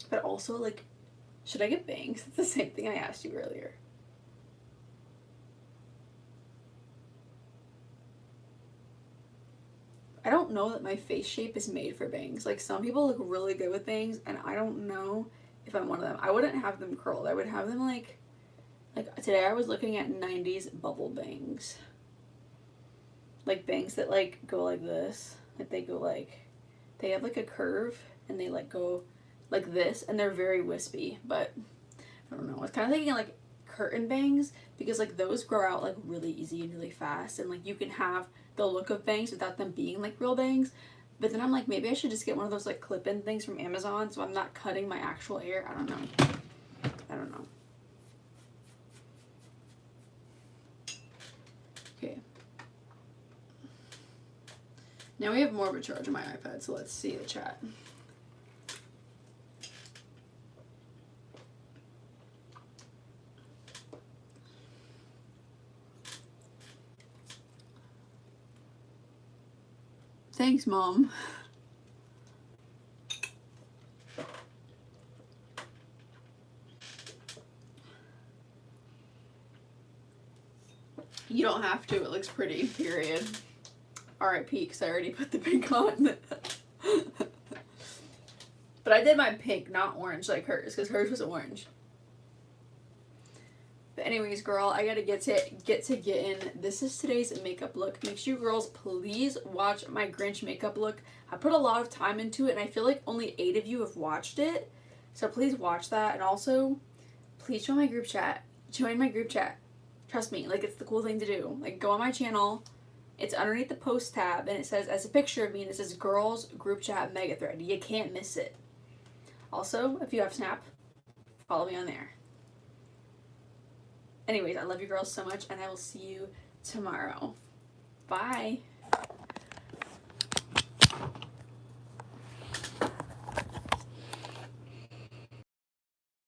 But also like, should I get bangs? It's the same thing I asked you earlier. I don't know that my face shape is made for bangs. Like some people look really good with bangs and I don't know if I'm one of them. I wouldn't have them curled. I would have them like today I was looking at 90s bubble bangs. Like bangs that like go like this. Like they go like, they have like a curve and they like go like this, and they're very wispy, but I don't know. I was kind of thinking like curtain bangs, because like those grow out like really easy and really fast, and like you can have the look of bangs without them being like real bangs. But then I'm like, maybe I should just get one of those like clip-in things from Amazon so I'm not cutting my actual hair. I don't know. I don't know. Okay. Now we have more of a charge on my iPad, so let's see the chat. Thanks, Mom. You don't have to, it looks pretty, period. RIP, because I already put the pink on. But I did my pink, not orange like hers, because hers was orange. But anyways, girl, I gotta get to getting. This is today's makeup look. Make sure you girls please watch my Grinch makeup look. I put a lot of time into it, and I feel like only 8 of you have watched it. So please watch that, and also, please join my group chat. Join my group chat. Trust me, like, it's the cool thing to do. Like, go on my channel. It's underneath the post tab, and it says, as a picture of me, and it says girls group chat mega thread. You can't miss it. Also, if you have Snap, follow me on there. Anyways, I love you girls so much, and I will see you tomorrow. Bye.